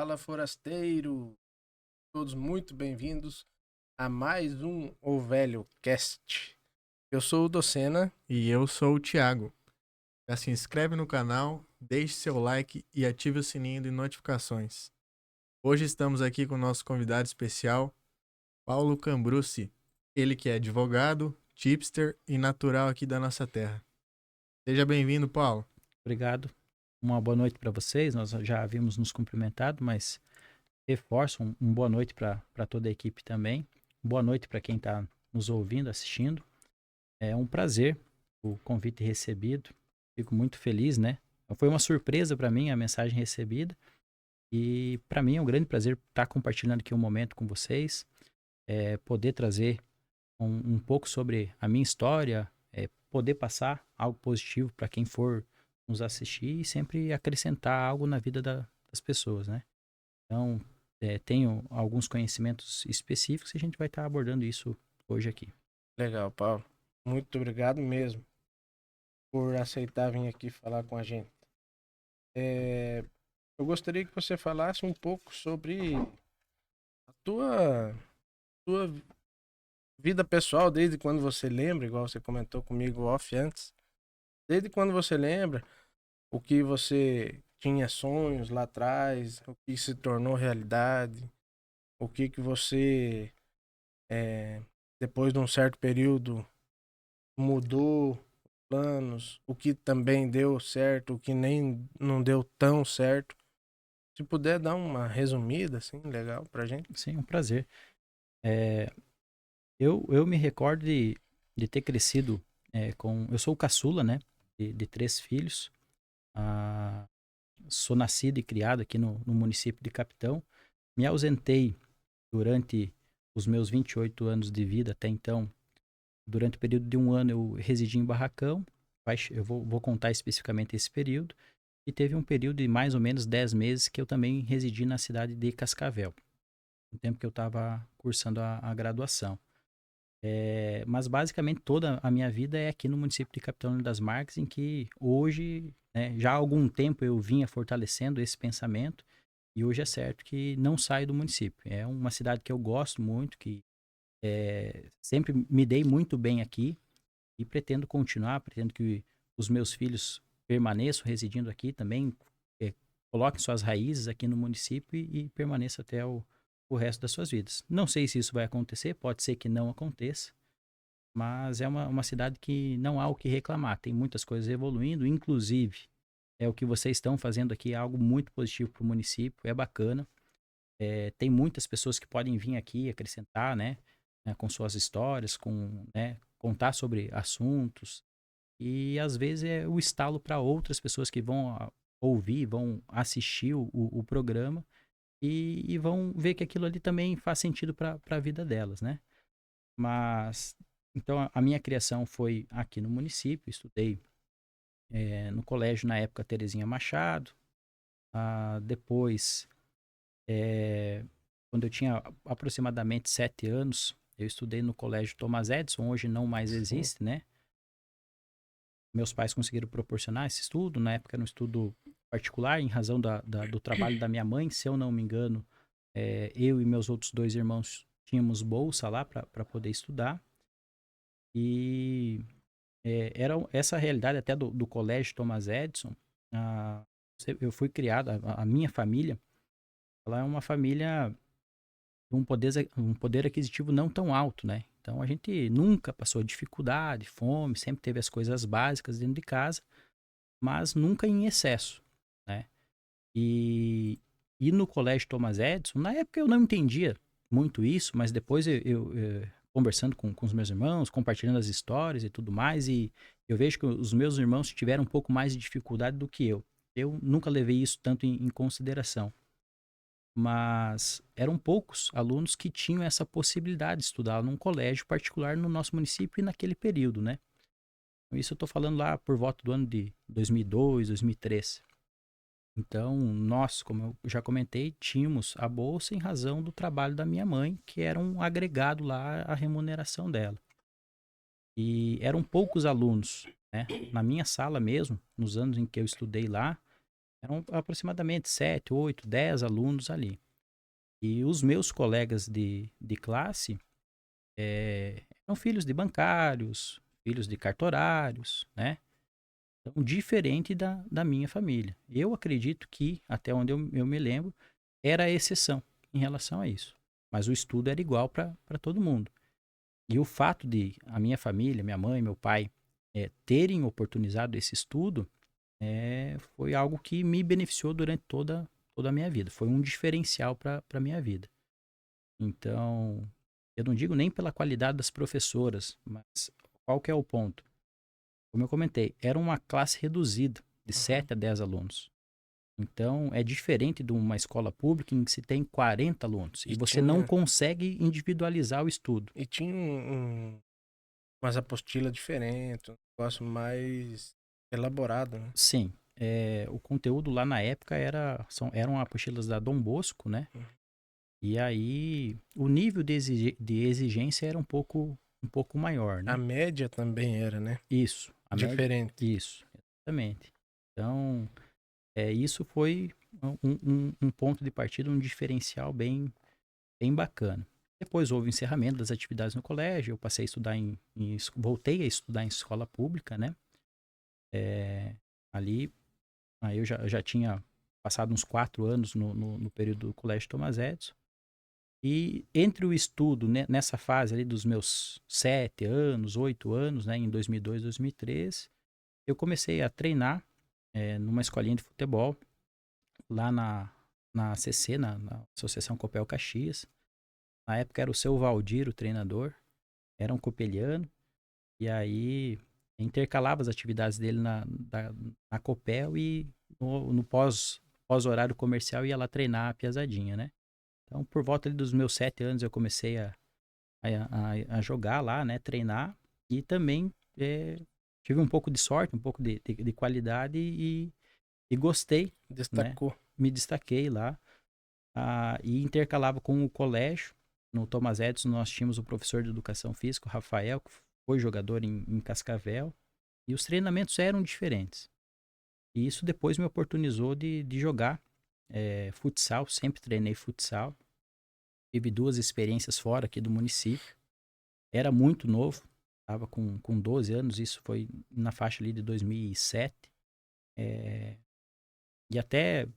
Fala, forasteiro! Todos muito bem-vindos a mais um O Velho Cast. Eu sou o Docena. E eu sou o Thiago. Já se inscreve no canal, deixe seu like e ative o sininho de notificações. Hoje estamos aqui com o nosso convidado especial, Paulo Cambrucci. Ele que é advogado, tipster e natural aqui da nossa terra. Seja bem-vindo, Paulo. Obrigado. Uma boa noite para vocês. Nós já havíamos nos cumprimentado, mas reforço uma boa noite para toda a equipe também. Boa noite para quem está nos ouvindo, assistindo. É um prazer o convite recebido. Fico muito feliz, né? Foi uma surpresa para mim a mensagem recebida. E para mim é um grande prazer estar compartilhando aqui um momento com vocês. Poder trazer um pouco sobre a minha história, poder passar algo positivo para quem for nos assistir e sempre acrescentar algo na vida das pessoas, né? Então, tenho alguns conhecimentos específicos e a gente vai estar abordando isso hoje aqui. Legal, Paulo. Muito obrigado mesmo por aceitar vir aqui falar com a gente. Eu gostaria que você falasse um pouco sobre a tua vida pessoal, desde quando você lembra, igual você comentou comigo off antes. Desde quando você lembra, o que você tinha sonhos lá atrás, o que se tornou realidade, o que você, depois de um certo período, mudou planos, o que também deu certo, o que nem não deu tão certo. Se puder dar uma resumida, assim, legal pra gente. Sim, um prazer. Eu me recordo de ter crescido com... Eu sou o caçula, né? De 3 filhos. Sou nascido e criado aqui no município de Capitão. Me ausentei durante os meus 28 anos de vida até então. Durante o período de 1 ano eu residi em Barracão. Eu vou contar especificamente esse período. E teve um período de mais ou menos 10 meses que eu também residi na cidade de Cascavel. No tempo que eu estava cursando a graduação. Mas basicamente toda a minha vida é aqui no município de Capitão das Marques, em que hoje, né, já há algum tempo eu vinha fortalecendo esse pensamento. E hoje é certo que não saio do município. É uma cidade que eu gosto muito, que sempre me dei muito bem aqui e pretendo continuar, pretendo que os meus filhos permaneçam residindo aqui também, coloquem suas raízes aqui no município e permaneçam até o resto das suas vidas. Não sei se isso vai acontecer, pode ser que não aconteça, mas é uma cidade que não há o que reclamar, tem muitas coisas evoluindo, inclusive o que vocês estão fazendo aqui é algo muito positivo para o município, é bacana. Tem muitas pessoas que podem vir aqui acrescentar, né, com suas histórias, né, contar sobre assuntos. E às vezes é o estalo para outras pessoas que vão ouvir, vão assistir o programa e vão ver que aquilo ali também faz sentido para a vida delas, né? Mas, então a minha criação foi aqui no município, estudei no colégio na época Terezinha Machado. Depois, quando eu tinha aproximadamente 7 anos, eu estudei no colégio Thomas Edison, hoje não mais existe, né? Meus pais conseguiram proporcionar esse estudo, na época era um estudo particular, em razão do trabalho da minha mãe, se eu não me engano, eu e meus outros 2 irmãos tínhamos bolsa lá para poder estudar. E era essa realidade até do colégio Thomas Edison. Eu fui criado, a minha família, ela é uma família com um poder aquisitivo não tão alto, né? Então a gente nunca passou dificuldade, fome, sempre teve as coisas básicas dentro de casa, mas nunca em excesso, né? E no colégio Thomas Edison, na época eu não entendia muito isso, mas depois eu conversando com os meus irmãos, compartilhando as histórias e tudo mais, e eu vejo que os meus irmãos tiveram um pouco mais de dificuldade do que eu. Eu nunca levei isso tanto em consideração. Mas eram poucos alunos que tinham essa possibilidade de estudar num colégio particular no nosso município e naquele período, né? Isso eu estou falando lá por volta do ano de 2002, 2003. Então, nós, como eu já comentei, tínhamos a bolsa em razão do trabalho da minha mãe, que era um agregado lá à remuneração dela. E eram poucos alunos, né? Na minha sala mesmo, nos anos em que eu estudei lá, Eram aproximadamente 7, 8, 10 alunos ali. E os meus colegas de classe eram filhos de bancários, filhos de cartorários, né? Então, diferente da minha família. Eu acredito que, até onde eu me lembro, era a exceção em relação a isso. Mas o estudo era igual para todo mundo. E o fato de a minha família, minha mãe, meu pai, terem oportunizado esse estudo, foi algo que me beneficiou durante toda a minha vida. Foi um diferencial para a minha vida. Então, eu não digo nem pela qualidade das professoras, mas qual que é o ponto? Como eu comentei, era uma classe reduzida, de 7 a 10 alunos. Então, é diferente de uma escola pública em que se tem 40 alunos e você não consegue individualizar o estudo. E tinha umas apostilas diferentes, um negócio mais elaborado, né? Sim, o conteúdo lá na época eram apostilas da Dom Bosco, né? E aí o nível de exigência era um pouco maior, né? A média também era, né? Isso. Diferente. Isso, exatamente. Então, isso foi um ponto de partida, um diferencial bem bacana. Depois houve o encerramento das atividades no colégio, eu passei a estudar voltei a estudar em escola pública, né? Ali, aí eu já tinha passado uns 4 anos no período do Colégio Thomas Edison. E entre o estudo, né, nessa fase ali dos meus 7 anos, 8 anos, né, em 2002, 2003, eu comecei a treinar numa escolinha de futebol, lá na ACC, na Associação Copel Caxias. Na época era o seu Valdir, o treinador, era um copeliano, e aí intercalava as atividades dele na Copel e no pós-horário comercial ia lá treinar a piazadinha, né? Então, por volta ali dos meus 7 anos, eu comecei a jogar lá, né? Treinar. E também tive um pouco de sorte, um pouco de qualidade e gostei. Destacou. Né? Me destaquei lá. E intercalava com o colégio. No Thomas Edison, nós tínhamos o professor de educação física, o Rafael, que foi jogador em Cascavel. E os treinamentos eram diferentes. E isso depois me oportunizou de jogar futsal. Sempre treinei futsal. Tive 2 experiências fora aqui do município. Era muito novo, estava com 12 anos, isso foi na faixa ali de 2007. E até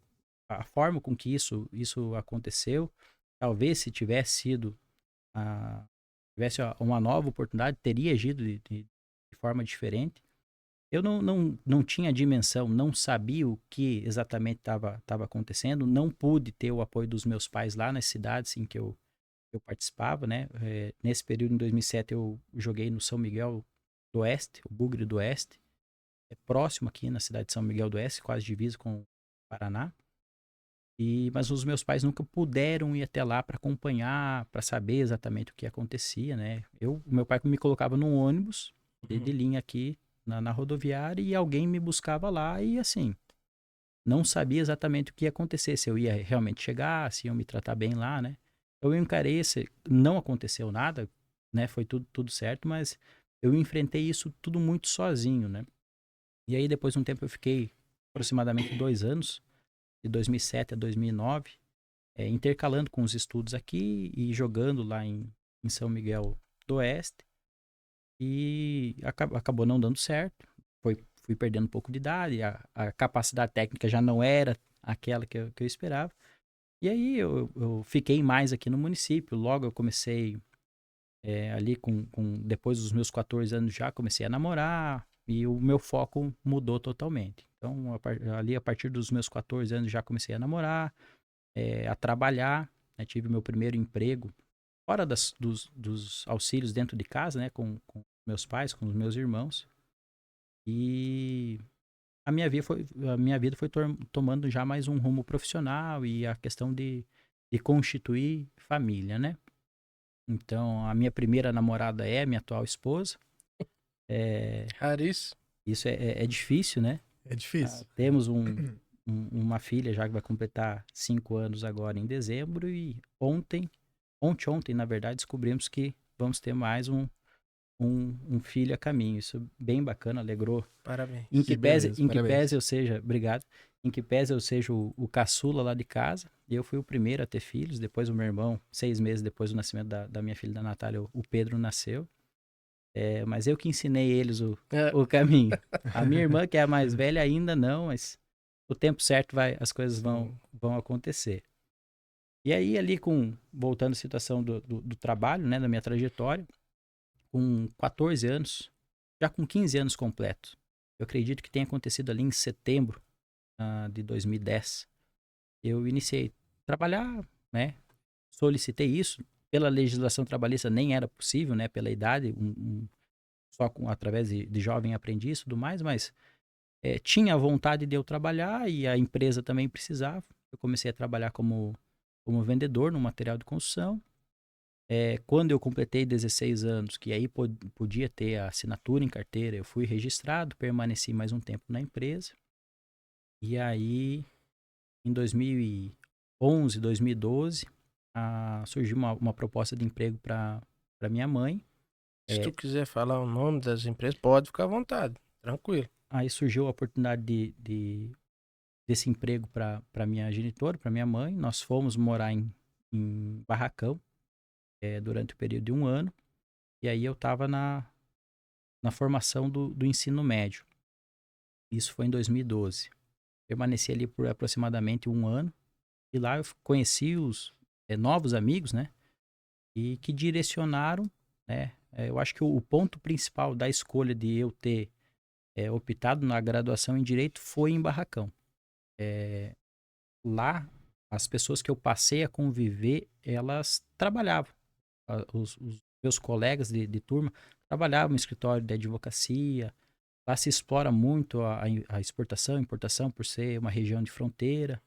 a forma com que isso aconteceu, talvez se tivesse sido tivesse uma nova oportunidade, teria agido de forma diferente. Eu não tinha dimensão, não sabia o que exatamente estava acontecendo, não pude ter o apoio dos meus pais lá nas cidades em que eu participava, né? Nesse período, em 2007, eu joguei no São Miguel do Oeste, o Bugre do Oeste. É próximo aqui na cidade de São Miguel do Oeste, quase divisa com o Paraná. Mas os meus pais nunca puderam ir até lá para acompanhar, para saber exatamente o que acontecia, né? O meu pai me colocava num ônibus de linha aqui na rodoviária e alguém me buscava lá e assim, não sabia exatamente o que ia acontecer, se eu ia realmente chegar, se iam me tratar bem lá, né? Eu encarei não aconteceu nada, né? Foi tudo certo, mas eu enfrentei isso tudo muito sozinho, né? E aí depois de um tempo eu fiquei aproximadamente 2 anos, de 2007 a 2009, intercalando com os estudos aqui e jogando lá em São Miguel do Oeste. E acabou não dando certo. Fui perdendo um pouco de idade, a capacidade técnica já não era aquela que eu esperava. E aí eu fiquei mais aqui no município. Logo eu comecei ali depois dos meus 14 anos já comecei a namorar e o meu foco mudou totalmente. Então ali a partir dos meus 14 anos já comecei a namorar, a trabalhar, né? Tive meu primeiro emprego fora dos auxílios dentro de casa, né? Com meus pais, com os meus irmãos. E a minha vida foi tomando já mais um rumo profissional e a questão de constituir família, né? Então, a minha primeira namorada é a minha atual esposa. Raríssimo. Isso é difícil, né? É difícil. Temos uma filha já que vai completar 5 anos agora em dezembro e ontem, na verdade, descobrimos que vamos ter mais um filho a caminho. Isso bem bacana, alegrou. Parabéns. Em Que que pese, beleza, em que parabéns. pese eu seja, obrigado, em que pese eu seja o caçula lá de casa, e eu fui o primeiro a ter filhos, depois o meu irmão, 6 meses depois do nascimento da minha filha, da Natália, o Pedro nasceu. Mas eu que ensinei eles É, o caminho. A minha irmã, que é a mais velha, ainda não, mas o tempo certo as coisas vão acontecer. E aí, ali, voltando à situação do trabalho, né, da minha trajetória, com 14 anos, já com 15 anos completos, eu acredito que tenha acontecido ali em setembro de 2010, eu iniciei a trabalhar, né, solicitei isso, pela legislação trabalhista nem era possível, né, pela idade, só através de jovem aprendiz e tudo mais, mas tinha a vontade de eu trabalhar e a empresa também precisava. Eu comecei a trabalhar como vendedor no material de construção. Quando eu completei 16 anos, que aí podia ter a assinatura em carteira, eu fui registrado, permaneci mais um tempo na empresa. E aí, em 2011, 2012, surgiu uma proposta de emprego para minha mãe. se tu quiser falar o nome das empresas, pode ficar à vontade. Tranquilo. Aí surgiu a oportunidade desse emprego para minha genitora, para minha mãe. Nós fomos morar em Barracão durante o período de um ano. E aí eu estava na formação do ensino médio. Isso foi em 2012. Permaneci ali por aproximadamente um ano. E lá eu conheci os novos amigos, né? E que direcionaram, né? Eu acho que o ponto principal da escolha de eu ter optado na graduação em Direito foi em Barracão. Lá, as pessoas que eu passei a conviver, elas trabalhavam. Os meus colegas de turma trabalhavam no escritório de advocacia. Lá se explora muito a exportação, importação, por ser uma região de fronteira.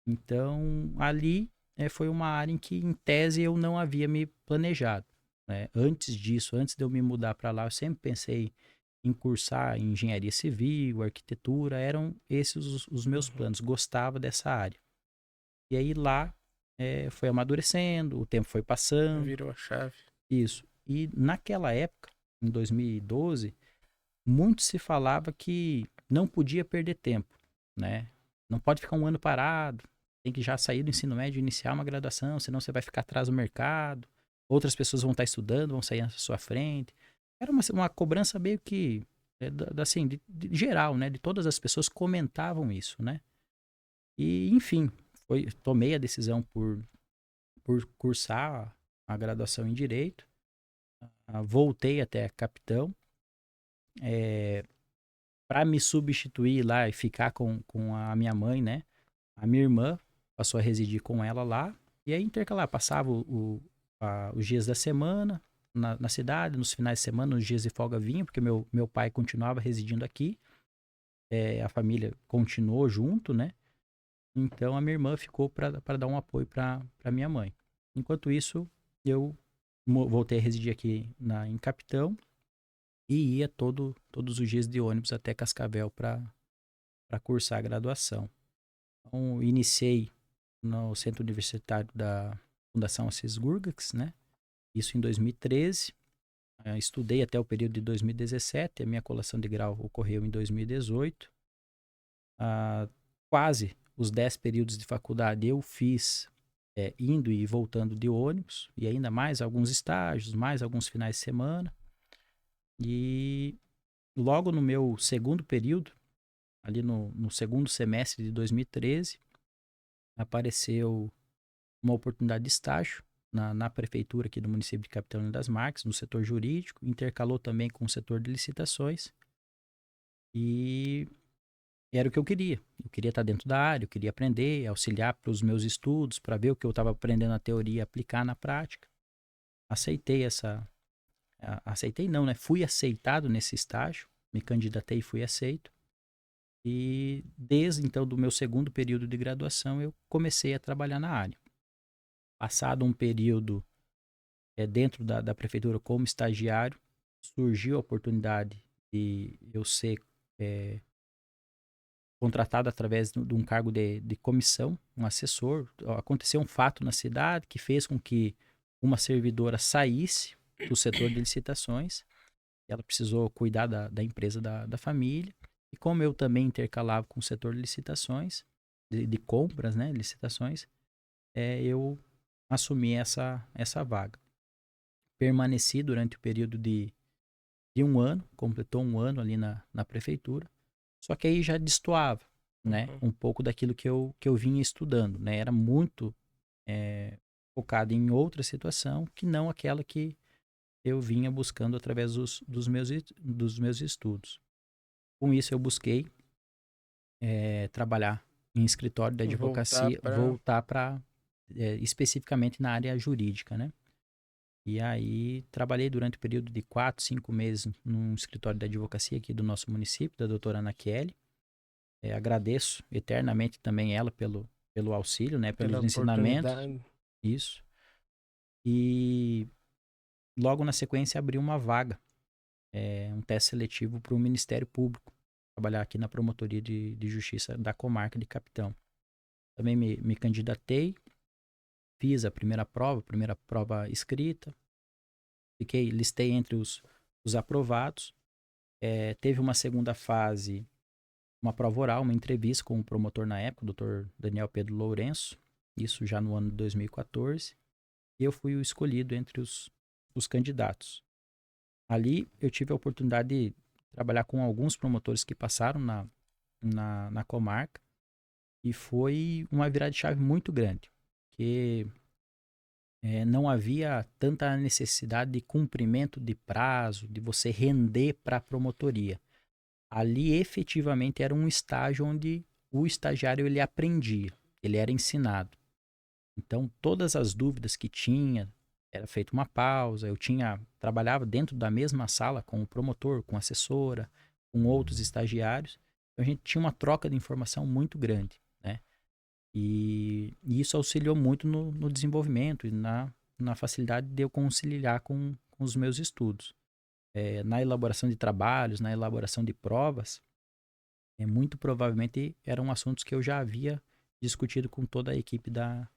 Então, ali foi uma área em que, em tese, eu não havia me planejado, né? Antes disso, antes de eu me mudar para lá, eu sempre pensei em cursar engenharia civil, arquitetura, eram esses os meus planos, gostava dessa área. E aí lá foi amadurecendo, o tempo foi passando, Virou a chave. isso. E naquela época, em 2012, muito se falava que não podia perder tempo, né? Não pode ficar um ano parado, tem que já sair do ensino médio e iniciar uma graduação, senão você vai ficar atrás do mercado. Outras pessoas vão estar estudando, vão sair na sua frente. Era uma cobrança meio que, assim, de geral, né? De todas as pessoas comentavam isso, né? E, enfim, tomei a decisão por cursar a graduação em Direito. Voltei até Capitão. Para me substituir lá e ficar com a minha mãe, né? A minha irmã passou a residir com ela lá. E aí intercalar, passava os dias da semana na cidade, nos finais de semana, nos dias de folga vinha, porque meu pai continuava residindo aqui. A família continuou junto, né? Então a minha irmã ficou para dar um apoio para minha mãe. Enquanto isso, eu voltei a residir aqui em Capitão e ia todos os dias de ônibus até Cascavel para cursar a graduação. Então, iniciei no Centro Universitário da Fundação Assis Gurgax, né? Isso em 2013. Estudei até o período de 2017. A minha colação de grau ocorreu em 2018. Quase os 10 períodos de faculdade eu fiz indo e voltando de ônibus. E ainda mais alguns estágios, mais alguns finais de semana. E logo no meu segundo período, ali no segundo semestre de 2013, apareceu uma oportunidade de estágio na prefeitura aqui do município de Capitão das Marques, no setor jurídico, intercalou também com o setor de licitações. E era o que eu queria. Eu queria estar dentro da área, eu queria aprender, auxiliar para os meus estudos, para ver o que eu estava aprendendo na teoria e aplicar na prática. Aceitei não, né? Fui aceitado nesse estágio, me candidatei e fui aceito. E desde então do meu segundo período de graduação eu comecei a trabalhar na área. Passado um período dentro da prefeitura como estagiário, surgiu a oportunidade de eu ser contratado através de um cargo de comissão, um assessor. Aconteceu um fato na cidade que fez com que uma servidora saísse do setor de licitações ela precisou cuidar da empresa da família. E como eu também intercalava com o setor de licitações, de compras, né, licitações, eu assumi essa vaga. Permaneci durante o período de um ano, completou um ano ali na prefeitura, só que aí já destoava, né, um pouco daquilo que eu vinha estudando, né, era muito focado em outra situação que não aquela que eu vinha buscando através dos meus estudos. Com isso eu busquei trabalhar em escritório de advocacia, voltar para especificamente na área jurídica, né? E aí trabalhei durante o período de 4, 5 meses num escritório de advocacia aqui do nosso município, da doutora Ana Kelly. Agradeço eternamente também ela pelo auxílio, né? Pelos Pela ensinamentos. oportunidade. Isso. E logo na sequência abri uma vaga, um teste seletivo para o Ministério Público, trabalhar aqui na Promotoria de Justiça da Comarca de Capitão. Também me candidatei, fiz a primeira prova escrita, listei entre os aprovados. Teve uma segunda fase, uma prova oral, uma entrevista com o promotor na época, o Dr. Daniel Pedro Lourenço, isso já no ano de 2014, e eu fui o escolhido entre os candidatos. Ali eu tive a oportunidade de trabalhar com alguns promotores que passaram na comarca, e foi uma virada de chave muito grande, porque não havia tanta necessidade de cumprimento de prazo, de você render para a promotoria. Ali efetivamente era um estágio onde o estagiário ele aprendia, ele era ensinado. Então todas as dúvidas que tinha, era feita uma pausa, trabalhava dentro da mesma sala com o promotor, com a assessora, com outros estagiários. Então a gente tinha uma troca de informação muito grande, né? E isso auxiliou muito no desenvolvimento e na facilidade de eu conciliar com os meus estudos. Na elaboração de trabalhos, na elaboração de provas, muito provavelmente eram assuntos que eu já havia discutido com toda a equipe da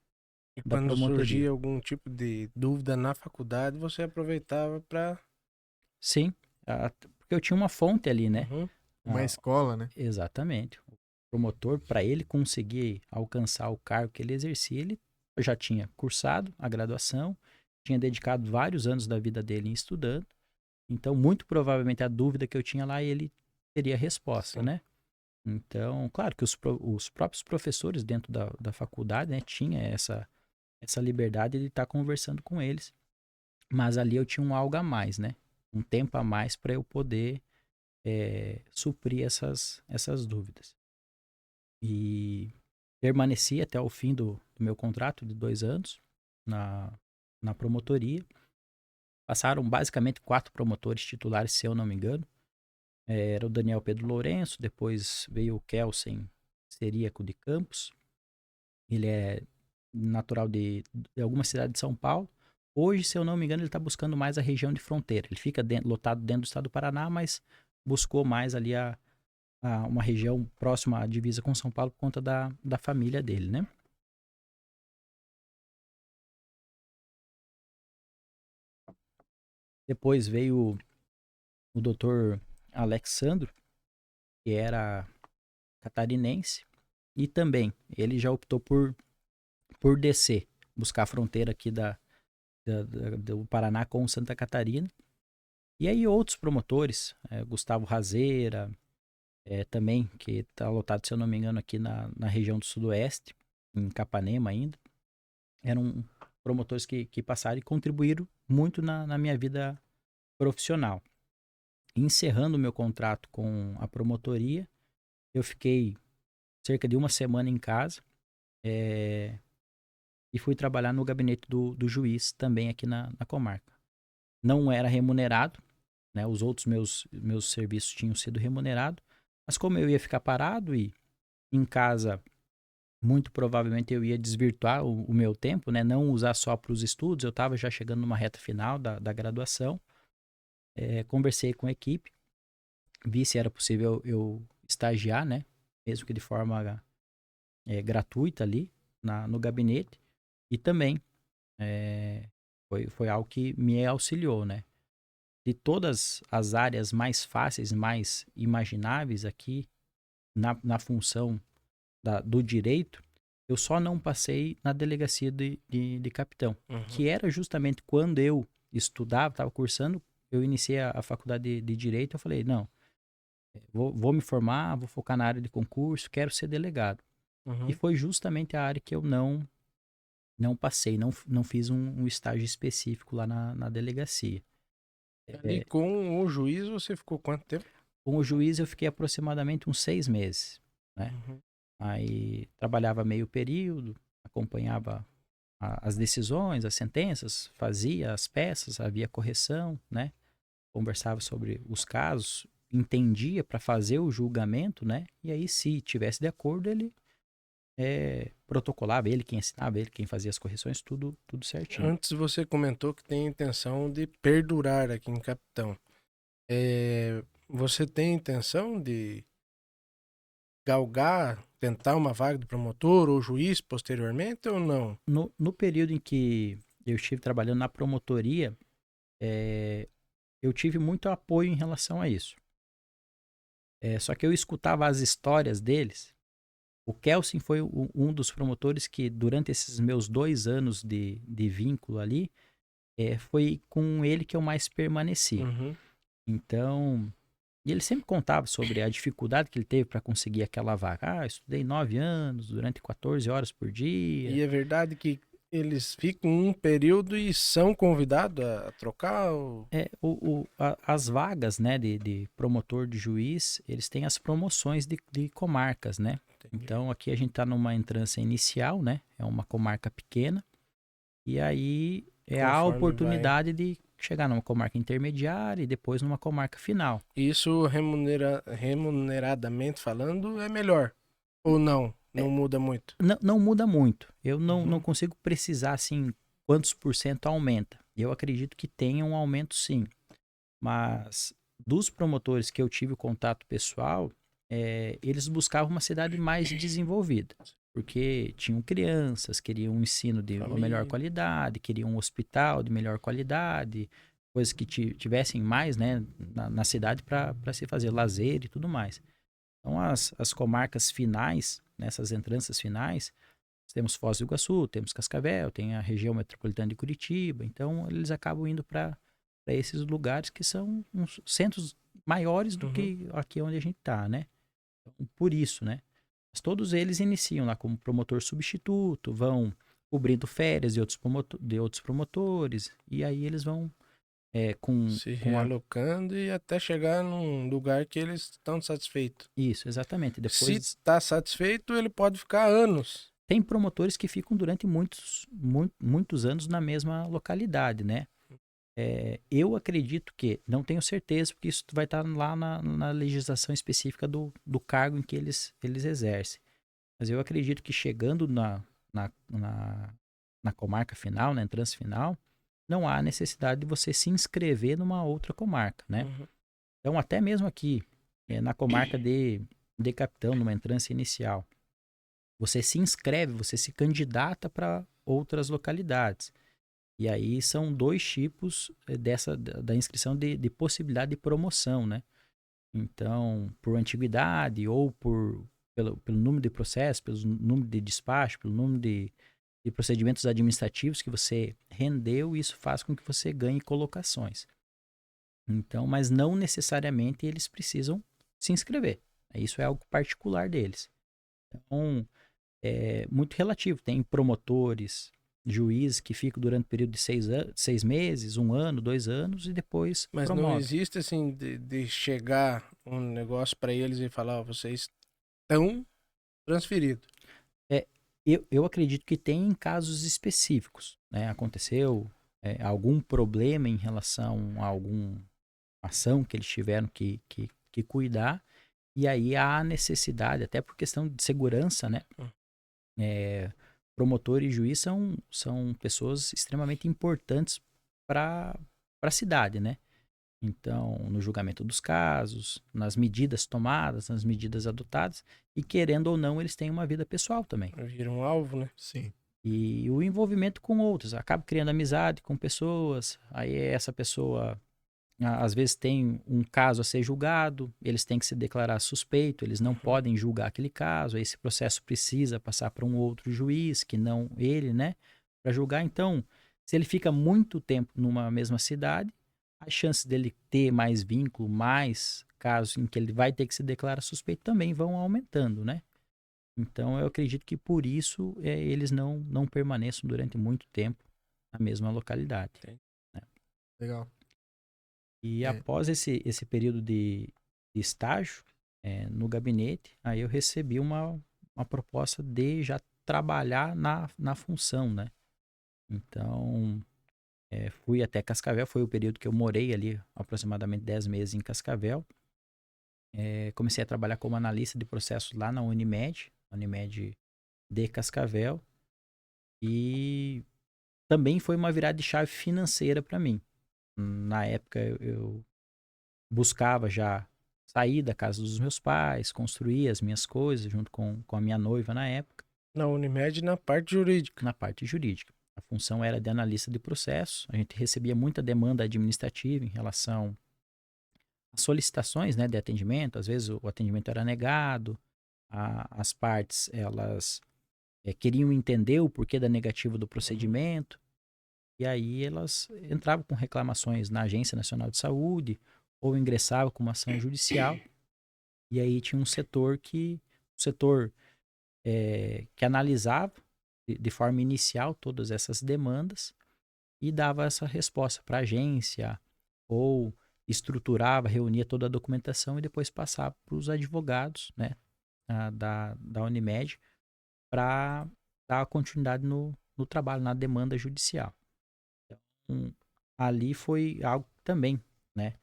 Quando promotoria. surgia algum tipo de dúvida na faculdade, você aproveitava para... Sim, porque eu tinha uma fonte ali, né? Uma escola, né? Exatamente. O promotor, para ele conseguir alcançar o cargo que ele exercia, ele já tinha cursado a graduação, tinha dedicado vários anos da vida dele em estudando. Então, muito provavelmente a dúvida que eu tinha lá, ele teria resposta, Sim. né? Então, claro que os próprios professores dentro da faculdade, né, tinha essa liberdade de estar conversando com eles. Mas ali eu tinha um algo a mais, né? Um tempo a mais para eu poder suprir essas dúvidas. E permaneci até o fim do meu contrato de 2 anos na promotoria. Passaram basicamente 4 promotores titulares, se eu não me engano. Era o Daniel Pedro Lourenço, depois veio o Kelsen Seríaco de Campos. Ele é natural de alguma cidade de São Paulo. Hoje, se eu não me engano, ele está buscando mais a região de fronteira. Ele fica lotado dentro do estado do Paraná, mas buscou mais ali uma região próxima à divisa com São Paulo por conta da família dele, né? Depois veio o doutor Alexandro, que era catarinense, e também ele já optou por descer, buscar a fronteira aqui do Paraná com Santa Catarina. E aí outros promotores, Gustavo Razeira, também, que está lotado, se eu não me engano, aqui na região do Sudoeste, em Capanema ainda. Eram promotores que passaram e contribuíram muito na minha vida profissional. Encerrando o meu contrato com a promotoria, eu fiquei cerca de uma semana em casa e fui trabalhar no gabinete do juiz, também aqui na comarca. Não era remunerado, né? Os outros meus serviços tinham sido remunerados, mas como eu ia ficar parado e em casa, muito provavelmente eu ia desvirtuar o meu tempo, né? Não usar só para os estudos, eu estava já chegando numa reta final da graduação. Conversei com a equipe, vi se era possível eu estagiar, né? Mesmo que de forma gratuita ali no gabinete. E também foi algo que me auxiliou, né? de todas as áreas mais fáceis, mais imagináveis aqui na função do direito, eu só não passei na delegacia de capitão, que era justamente quando eu estudava, estava cursando, eu iniciei a faculdade de Direito, eu falei, não, vou me formar, vou focar na área de concurso, quero ser delegado. E foi justamente a área que eu não passei, não fiz um estágio específico lá na delegacia. Ali com o juiz você ficou quanto tempo? Com o juiz eu fiquei aproximadamente uns 6 meses, né? Aí trabalhava meio período, acompanhava as decisões, as sentenças, fazia as peças, havia correção, né? Conversava sobre os casos, entendia para fazer o julgamento, né? E aí, se tivesse de acordo, ele protocolava, ele quem assinava, ele quem fazia as correções, tudo certinho. Antes você comentou que tem intenção de perdurar aqui em Capitão. Você tem intenção de galgar, tentar uma vaga de promotor ou juiz posteriormente ou não? No período em que eu estive trabalhando na promotoria, eu tive muito apoio em relação a isso. Só que eu escutava as histórias deles. O Kelsen foi um dos promotores que, durante esses meus 2 anos de vínculo ali, foi com ele que eu mais permaneci. Então, e ele sempre contava sobre a dificuldade que ele teve para conseguir aquela vaga. Ah, estudei 9 anos, durante 14 horas por dia. E é verdade que eles ficam um período e são convidados a trocar? Ou... As vagas, né, de promotor de juiz, eles têm as promoções de comarcas, né? Entendi. Então, aqui a gente está numa entrância inicial, né? É uma comarca pequena. E aí a oportunidade de chegar numa comarca intermediária e depois numa comarca final. Isso, remuneradamente falando, é melhor? Ou não? Não muda muito? Não muda muito. Eu não consigo precisar, assim, quantos % aumenta. Eu acredito que tenha um aumento, sim. Mas dos promotores que eu tive contato pessoal, eles buscavam uma cidade mais desenvolvida. Porque tinham crianças, queriam um ensino de uma melhor qualidade, queriam um hospital de melhor qualidade, coisas que tivessem mais, né, na cidade para se fazer lazer e tudo mais. Então, as comarcas finais, nessas entrâncias finais, temos Foz do Iguaçu, temos Cascavel, tem a região metropolitana de Curitiba. Então, eles acabam indo para esses lugares que são uns centros maiores do que aqui onde a gente está, né? Então, por isso, né? Mas todos eles iniciam lá como promotor substituto, vão cobrindo férias de outros promotores, e aí eles vão se realocando e até chegar num lugar que eles estão satisfeitos. Isso, exatamente. Depois, se está satisfeito, ele pode ficar anos. Tem promotores que ficam durante muitos anos na mesma localidade, né? Eu acredito que, não tenho certeza, porque isso vai estar lá na legislação específica do cargo em que eles exercem. Mas eu acredito que chegando na comarca final, na entrância final, não há necessidade de você se inscrever numa outra comarca, né? Então, até mesmo aqui, na comarca de capitão, numa entrância inicial, você se inscreve, você se candidata para outras localidades. E aí são 2 tipos da inscrição de possibilidade de promoção, né? Então, por antiguidade ou pelo número de processos, pelo número de despacho, pelo número de procedimentos administrativos que você rendeu, isso faz com que você ganhe colocações. Então, mas não necessariamente eles precisam se inscrever. Isso é algo particular deles. Então, é muito relativo. Tem promotores, juízes que ficam durante o período de 6 meses, 1 ano, 2 anos e depois Mas promove. não existe assim de chegar um negócio para eles e falar, vocês estão transferidos. Eu acredito que tem em casos específicos, né? Aconteceu algum problema em relação a alguma ação que eles tiveram que cuidar, e aí há necessidade, até por questão de segurança, né? Promotor e juiz são pessoas extremamente importantes para a cidade, né? Então, no julgamento dos casos, nas medidas tomadas, nas medidas adotadas, e querendo ou não, eles têm uma vida pessoal também. Viram um alvo, né? Sim. E o envolvimento com outros, acaba criando amizade com pessoas, aí essa pessoa Às vezes tem um caso a ser julgado, eles têm que se declarar suspeito, eles não podem julgar aquele caso, aí esse processo precisa passar para um outro juiz, que não ele, né, para julgar. Então, se ele fica muito tempo numa mesma cidade, as chances dele ter mais vínculo, mais casos em que ele vai ter que se declarar suspeito também vão aumentando, né? Então, eu acredito que por isso eles não permaneçam durante muito tempo na mesma localidade. Entendi. Né? Legal. E É. após esse período de estágio no gabinete, aí eu recebi uma proposta de já trabalhar na função, né? Então, fui até Cascavel, foi o período que eu morei ali, aproximadamente 10 meses em Cascavel. Comecei a trabalhar como analista de processos lá na Unimed de Cascavel. E também foi uma virada de chave financeira para mim. Na época eu buscava já sair da casa dos meus pais, construir as minhas coisas junto com a minha noiva na época, Na Unimed, na parte jurídica. na parte jurídica. A função era de analista de processo. A gente recebia muita demanda administrativa em relação às solicitações, né, de atendimento. Às vezes o atendimento era negado, as partes elas queriam entender o porquê da negativa do procedimento. E aí elas entravam com reclamações na Agência Nacional de Saúde ou ingressavam com uma ação judicial. E aí tinha um setor que analisava de forma inicial todas essas demandas e dava essa resposta para a agência ou estruturava, reunia toda a documentação e depois passava para os advogados, né, da Unimed para dar continuidade no trabalho, na demanda judicial. Então, ali foi algo que também, né,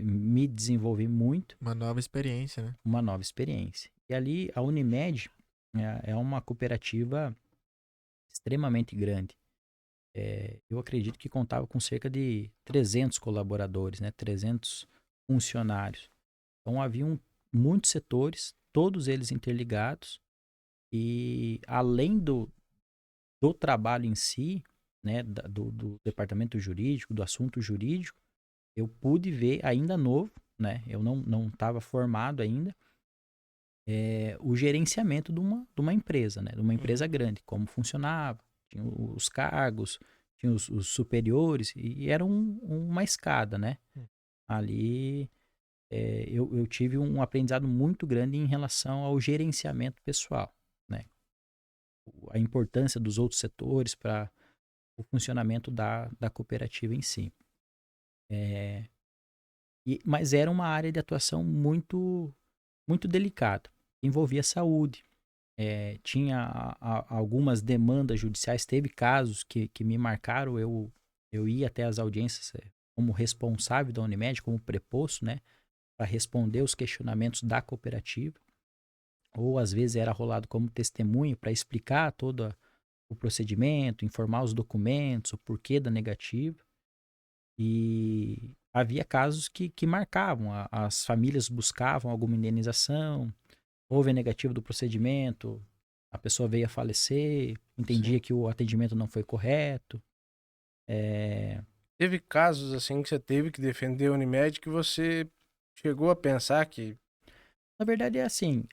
me desenvolvi muito. Uma nova experiência, né? Uma nova experiência. E ali a Unimed é uma cooperativa extremamente grande. Eu acredito que contava com cerca de 300 colaboradores, né, 300 funcionários. Então haviam muitos setores, todos eles interligados. E além do trabalho em si, né, do departamento jurídico, do assunto jurídico, eu pude ver, ainda novo, né, eu não estava formado ainda, o gerenciamento de uma empresa, né, de uma empresa grande, como funcionava, tinha os cargos, tinha os superiores, e era uma escada, né. Ali eu tive um aprendizado muito grande em relação ao gerenciamento pessoal, né, a importância dos outros setores para o funcionamento da cooperativa em si. Mas era uma área de atuação muito, muito delicada. Envolvia saúde. Tinha algumas demandas judiciais. Teve casos que me marcaram. Eu ia até as audiências como responsável da Unimed, como preposto, né, para responder os questionamentos da cooperativa. Ou às vezes era rolado como testemunho para explicar todo o procedimento, informar os documentos, o porquê da negativa. E havia casos que marcavam, as famílias buscavam alguma indenização, houve a negativa do procedimento, a pessoa veio a falecer, entendia que o atendimento não foi correto. Teve casos assim que você teve que defender a Unimed que você chegou a pensar que... Na verdade é assim,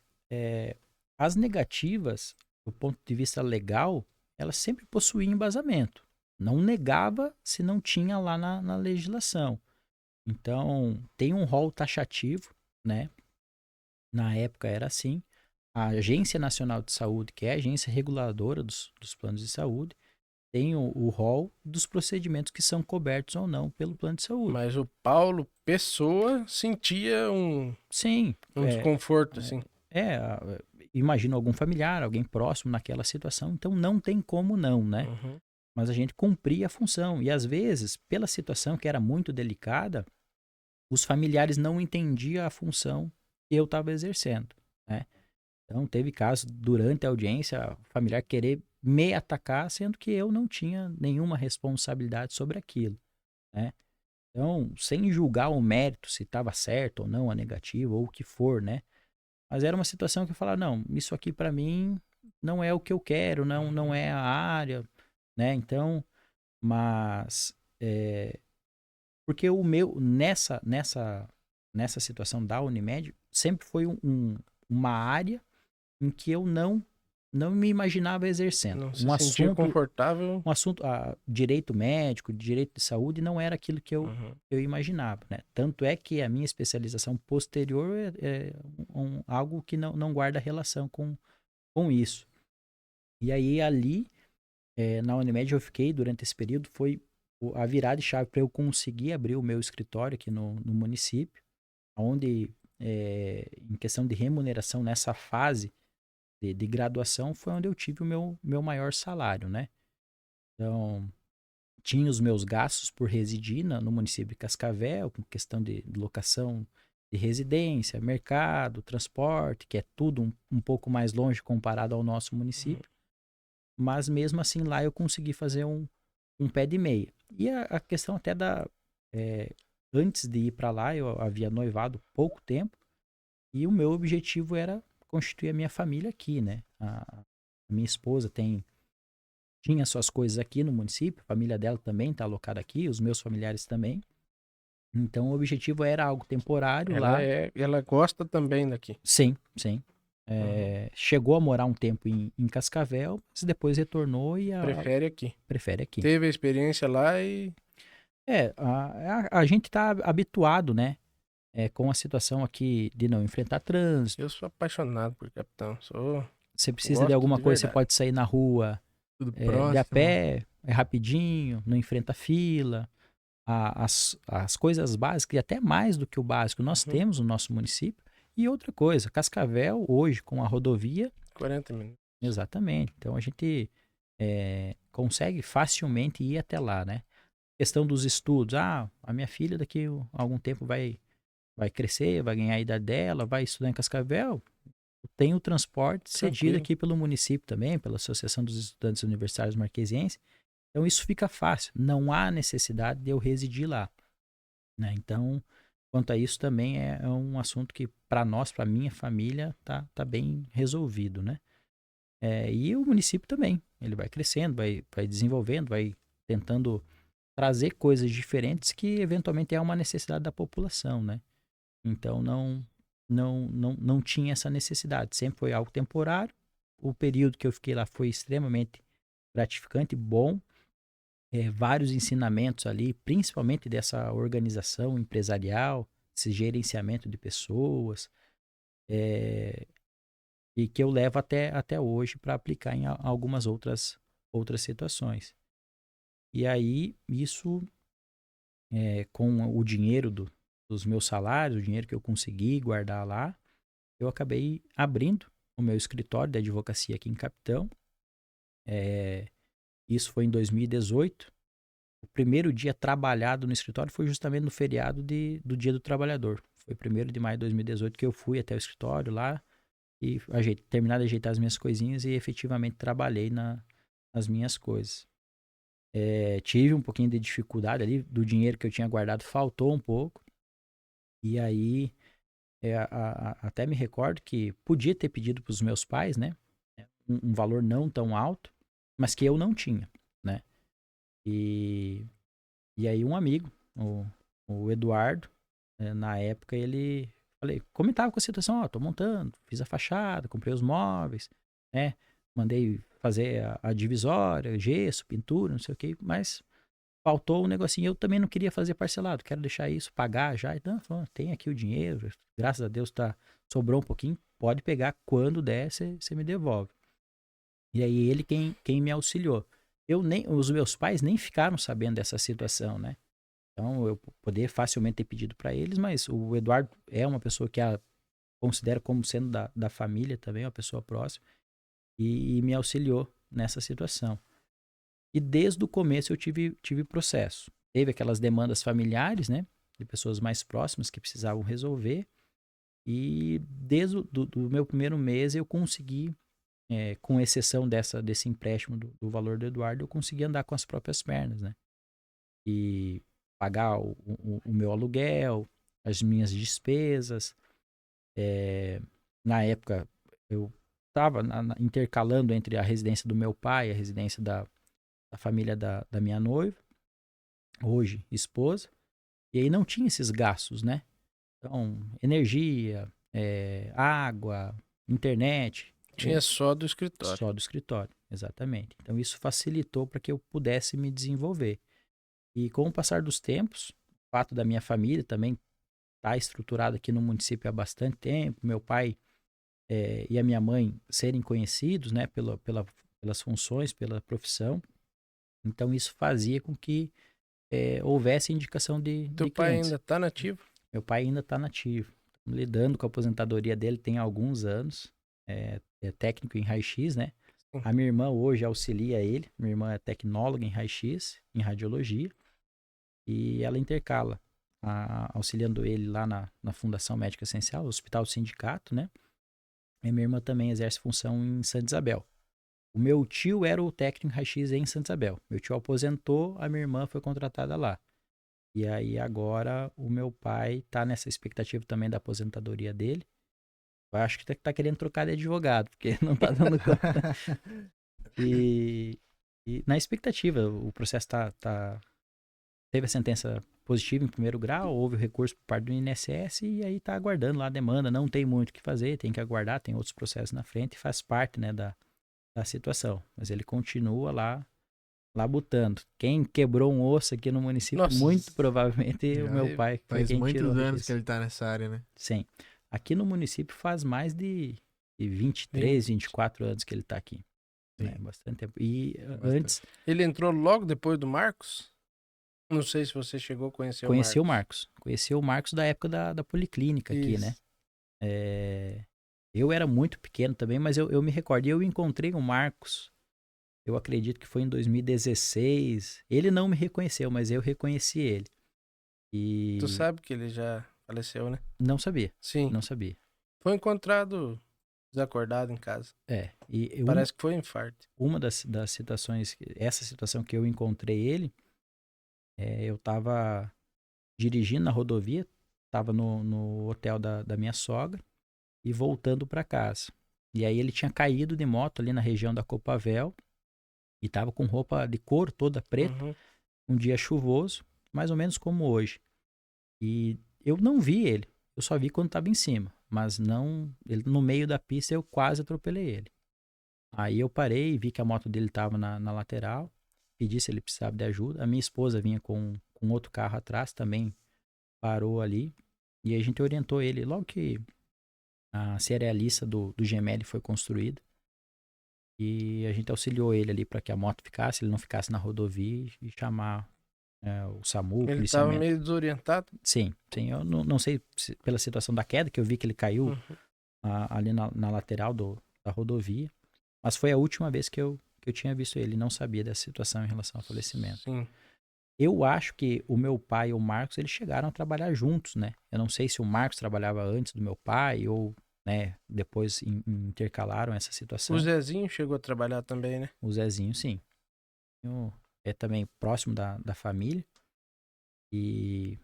as negativas, do ponto de vista legal, elas sempre possuíam embasamento. Não negava se não tinha lá na legislação. Então, tem um rol taxativo, né? Na época era assim. A Agência Nacional de Saúde, que é a agência reguladora dos planos de saúde, tem o rol dos procedimentos que são cobertos ou não pelo plano de saúde. Mas o Paulo, pessoa, sentia Sim. um desconforto, assim. Imagina algum familiar, alguém próximo naquela situação, então não tem como não, né? Uhum. Mas a gente cumpria a função. E às vezes, pela situação que era muito delicada, os familiares não entendiam a função que eu estava exercendo, né? Então, teve casos durante a audiência, o familiar querer me atacar, sendo que eu não tinha nenhuma responsabilidade sobre aquilo, né? Então, sem julgar o mérito, se estava certo ou não a negativa, ou o que for, né? Mas era uma situação que eu falava, não, isso aqui para mim não é o que eu quero, não é a área, né? Então, mas Porque nessa situação da Unimed, sempre foi uma área em que eu não me imaginava exercendo. Não se sentia confortável. Um assunto, direito médico, direito de saúde, não era aquilo que eu imaginava, né? Tanto é que a minha especialização posterior é algo que não guarda relação com isso. E aí, ali, na Unimed, eu fiquei, durante esse período, foi a virada de chave para eu conseguir abrir o meu escritório aqui no município, onde, em questão de remuneração, nessa fase de graduação, foi onde eu tive o meu maior salário, né? Então, tinha os meus gastos por residir no município de Cascavel, com questão de locação de residência, mercado, transporte, que é tudo um pouco mais longe comparado ao nosso município. Mas mesmo assim, lá eu consegui fazer um pé de meia. E a questão até antes de ir para lá, eu havia noivado pouco tempo, e o meu objetivo era constituir a minha família aqui, né? A minha esposa tinha suas coisas aqui no município, a família dela também está alocada aqui, os meus familiares também. Então o objetivo era algo temporário lá. Ela gosta também daqui. Sim. Chegou a morar um tempo em Cascavel, mas depois retornou e prefere aqui. Prefere aqui. Teve a experiência lá e... A gente está habituado, né? Com a situação aqui de não enfrentar trânsito. Eu sou apaixonado por Capitão. Você precisa de alguma coisa, você pode sair na rua de a pé, rapidinho, não enfrenta fila. As coisas básicas, e até mais do que o básico, nós temos no nosso município. E outra coisa, Cascavel, hoje, com a rodovia... 40 minutos. Exatamente. Então, a gente consegue facilmente ir até lá, né? Questão dos estudos. A minha filha daqui a algum tempo vai crescer, vai ganhar a idade dela, vai estudar em Cascavel. Tem o transporte cedido aqui pelo município também, pela Associação dos Estudantes Universitários Marquesienses. Então, isso fica fácil. Não há necessidade de eu residir lá, né? Então, quanto a isso também é um assunto que, para nós, para minha família, tá bem resolvido, né? E o município também. Ele vai crescendo, vai desenvolvendo, vai tentando trazer coisas diferentes que, eventualmente, é uma necessidade da população, né? Então, não tinha essa necessidade. Sempre foi algo temporário. O período que eu fiquei lá foi extremamente gratificante, bom. Vários ensinamentos ali, principalmente dessa organização empresarial, esse gerenciamento de pessoas, e que eu levo até hoje para aplicar em algumas outras situações. E aí, isso, com o dinheiro dos meus salários, o dinheiro que eu consegui guardar lá, eu acabei abrindo o meu escritório de advocacia aqui em Capitão. Isso foi em 2018. O primeiro dia trabalhado no escritório foi justamente no feriado do Dia do Trabalhador. Foi 1º de maio de 2018 que eu fui até o escritório lá e terminar de ajeitar as minhas coisinhas e efetivamente trabalhei nas minhas coisas. Tive um pouquinho de dificuldade ali, do dinheiro que eu tinha guardado faltou um pouco. E aí, até me recordo que podia ter pedido para os meus pais, né, um valor não tão alto, mas que eu não tinha, né. E aí um amigo, o Eduardo, na época comentava com a situação, tô montando, fiz a fachada, comprei os móveis, né, mandei fazer a divisória, gesso, pintura, não sei o que, mas faltou um negocinho. Eu também não queria fazer parcelado, quero deixar isso, pagar já. Então, tem aqui o dinheiro, graças a Deus sobrou um pouquinho, pode pegar quando der, você me devolve. E aí ele quem me auxiliou. Os meus pais nem ficaram sabendo dessa situação, né? Então eu poderia facilmente ter pedido para eles, mas o Eduardo é uma pessoa que considero como sendo da família também, uma pessoa próxima, e me auxiliou nessa situação. E desde o começo eu tive processo. Teve aquelas demandas familiares, né? De pessoas mais próximas que precisavam resolver. E desde do meu primeiro mês eu consegui, com exceção desse empréstimo do valor do Eduardo, eu consegui andar com as próprias pernas, né? E pagar o meu aluguel, as minhas despesas. Na época eu estava intercalando entre a residência do meu pai e a residência da família da minha noiva, hoje esposa. E aí não tinha esses gastos, né? Então, energia, água, internet, Tinha só do escritório. só do escritório, exatamente. Então isso facilitou para que eu pudesse me desenvolver. E com o passar dos tempos, o fato da minha família também estar estruturada aqui no município há bastante tempo, meu pai e a minha mãe serem conhecidos, né, pelas funções, pela profissão, então isso fazia com que houvesse indicação Teu de pai clientes. ainda tá nativo? Meu pai ainda está nativo. Estamos lidando com a aposentadoria dele tem alguns anos. É técnico em raio-x, né? Sim. A minha irmã hoje auxilia ele. Minha irmã é tecnóloga em raio-x, em radiologia. E ela intercala, auxiliando ele lá na Fundação Médica Essencial, Hospital Sindicato, né? E minha irmã também exerce função em Santa Isabel. O meu tio era o técnico em raio-x em Santa Isabel. Meu tio aposentou, a minha irmã foi contratada lá. E aí agora o meu pai tá nessa expectativa também da aposentadoria dele. Eu acho que tá querendo trocar de advogado, porque não tá dando conta. E na expectativa, o processo teve a sentença positiva em primeiro grau, houve o recurso por parte do INSS e aí tá aguardando lá a demanda. Não tem muito o que fazer, tem que aguardar, tem outros processos na frente e faz parte, né, da situação. Mas ele continua lá labutando. Quem quebrou um osso aqui no município, Nossa, muito provavelmente o já meu pai foi Faz quem muitos tirou anos isso. que ele tá nessa área, né? Sim. Aqui no município faz mais de 23, 24 anos que ele tá aqui. Né? Sim. Bastante tempo. E Bastante. antes, Ele entrou logo depois do Marcos? Não sei se você chegou a conhecer conheci o o Marcos. Marcos. Conheci o Marcos da época da Policlínica aqui, Isso. né? Eu era muito pequeno também, mas eu me recordo. E eu encontrei o Marcos, eu acredito que foi em 2016. Ele não me reconheceu, mas eu reconheci ele. E Tu sabe que ele já faleceu, né? não sabia, Sim. não sabia. Foi encontrado desacordado em casa. E Parece que foi infarto. uma das situações, essa situação que eu encontrei ele, eu tava dirigindo na rodovia, tava no hotel da minha sogra e voltando para casa. E aí ele tinha caído de moto ali na região da Copavel e tava com roupa de couro toda preta, Uhum. um dia chuvoso, mais ou menos como hoje. E eu não vi ele, eu só vi quando tava em cima, mas não, ele no meio da pista eu quase atropelei ele. Aí eu parei e vi que a moto dele tava na lateral, pedi se ele precisava de ajuda. A minha esposa vinha com outro carro atrás, também parou ali. E a gente orientou ele. Logo que a cerealista do Gemelli foi construída, e a gente auxiliou ele ali para que a moto ficasse, ele não ficasse na rodovia e chamar o SAMU, o Ele tava policiamento. meio desorientado. Sim. Eu não sei pela situação da queda, que eu vi que ele caiu Uhum. ali na lateral da rodovia. Mas foi a última vez que eu tinha visto ele. Não sabia dessa situação em relação ao falecimento. Sim. Eu acho que o meu pai e o Marcos, eles chegaram a trabalhar juntos, né? Eu não sei se o Marcos trabalhava antes do meu pai ou, né, depois intercalaram essa situação. O Zezinho chegou a trabalhar também, né? O Zezinho, sim. É também próximo da família. E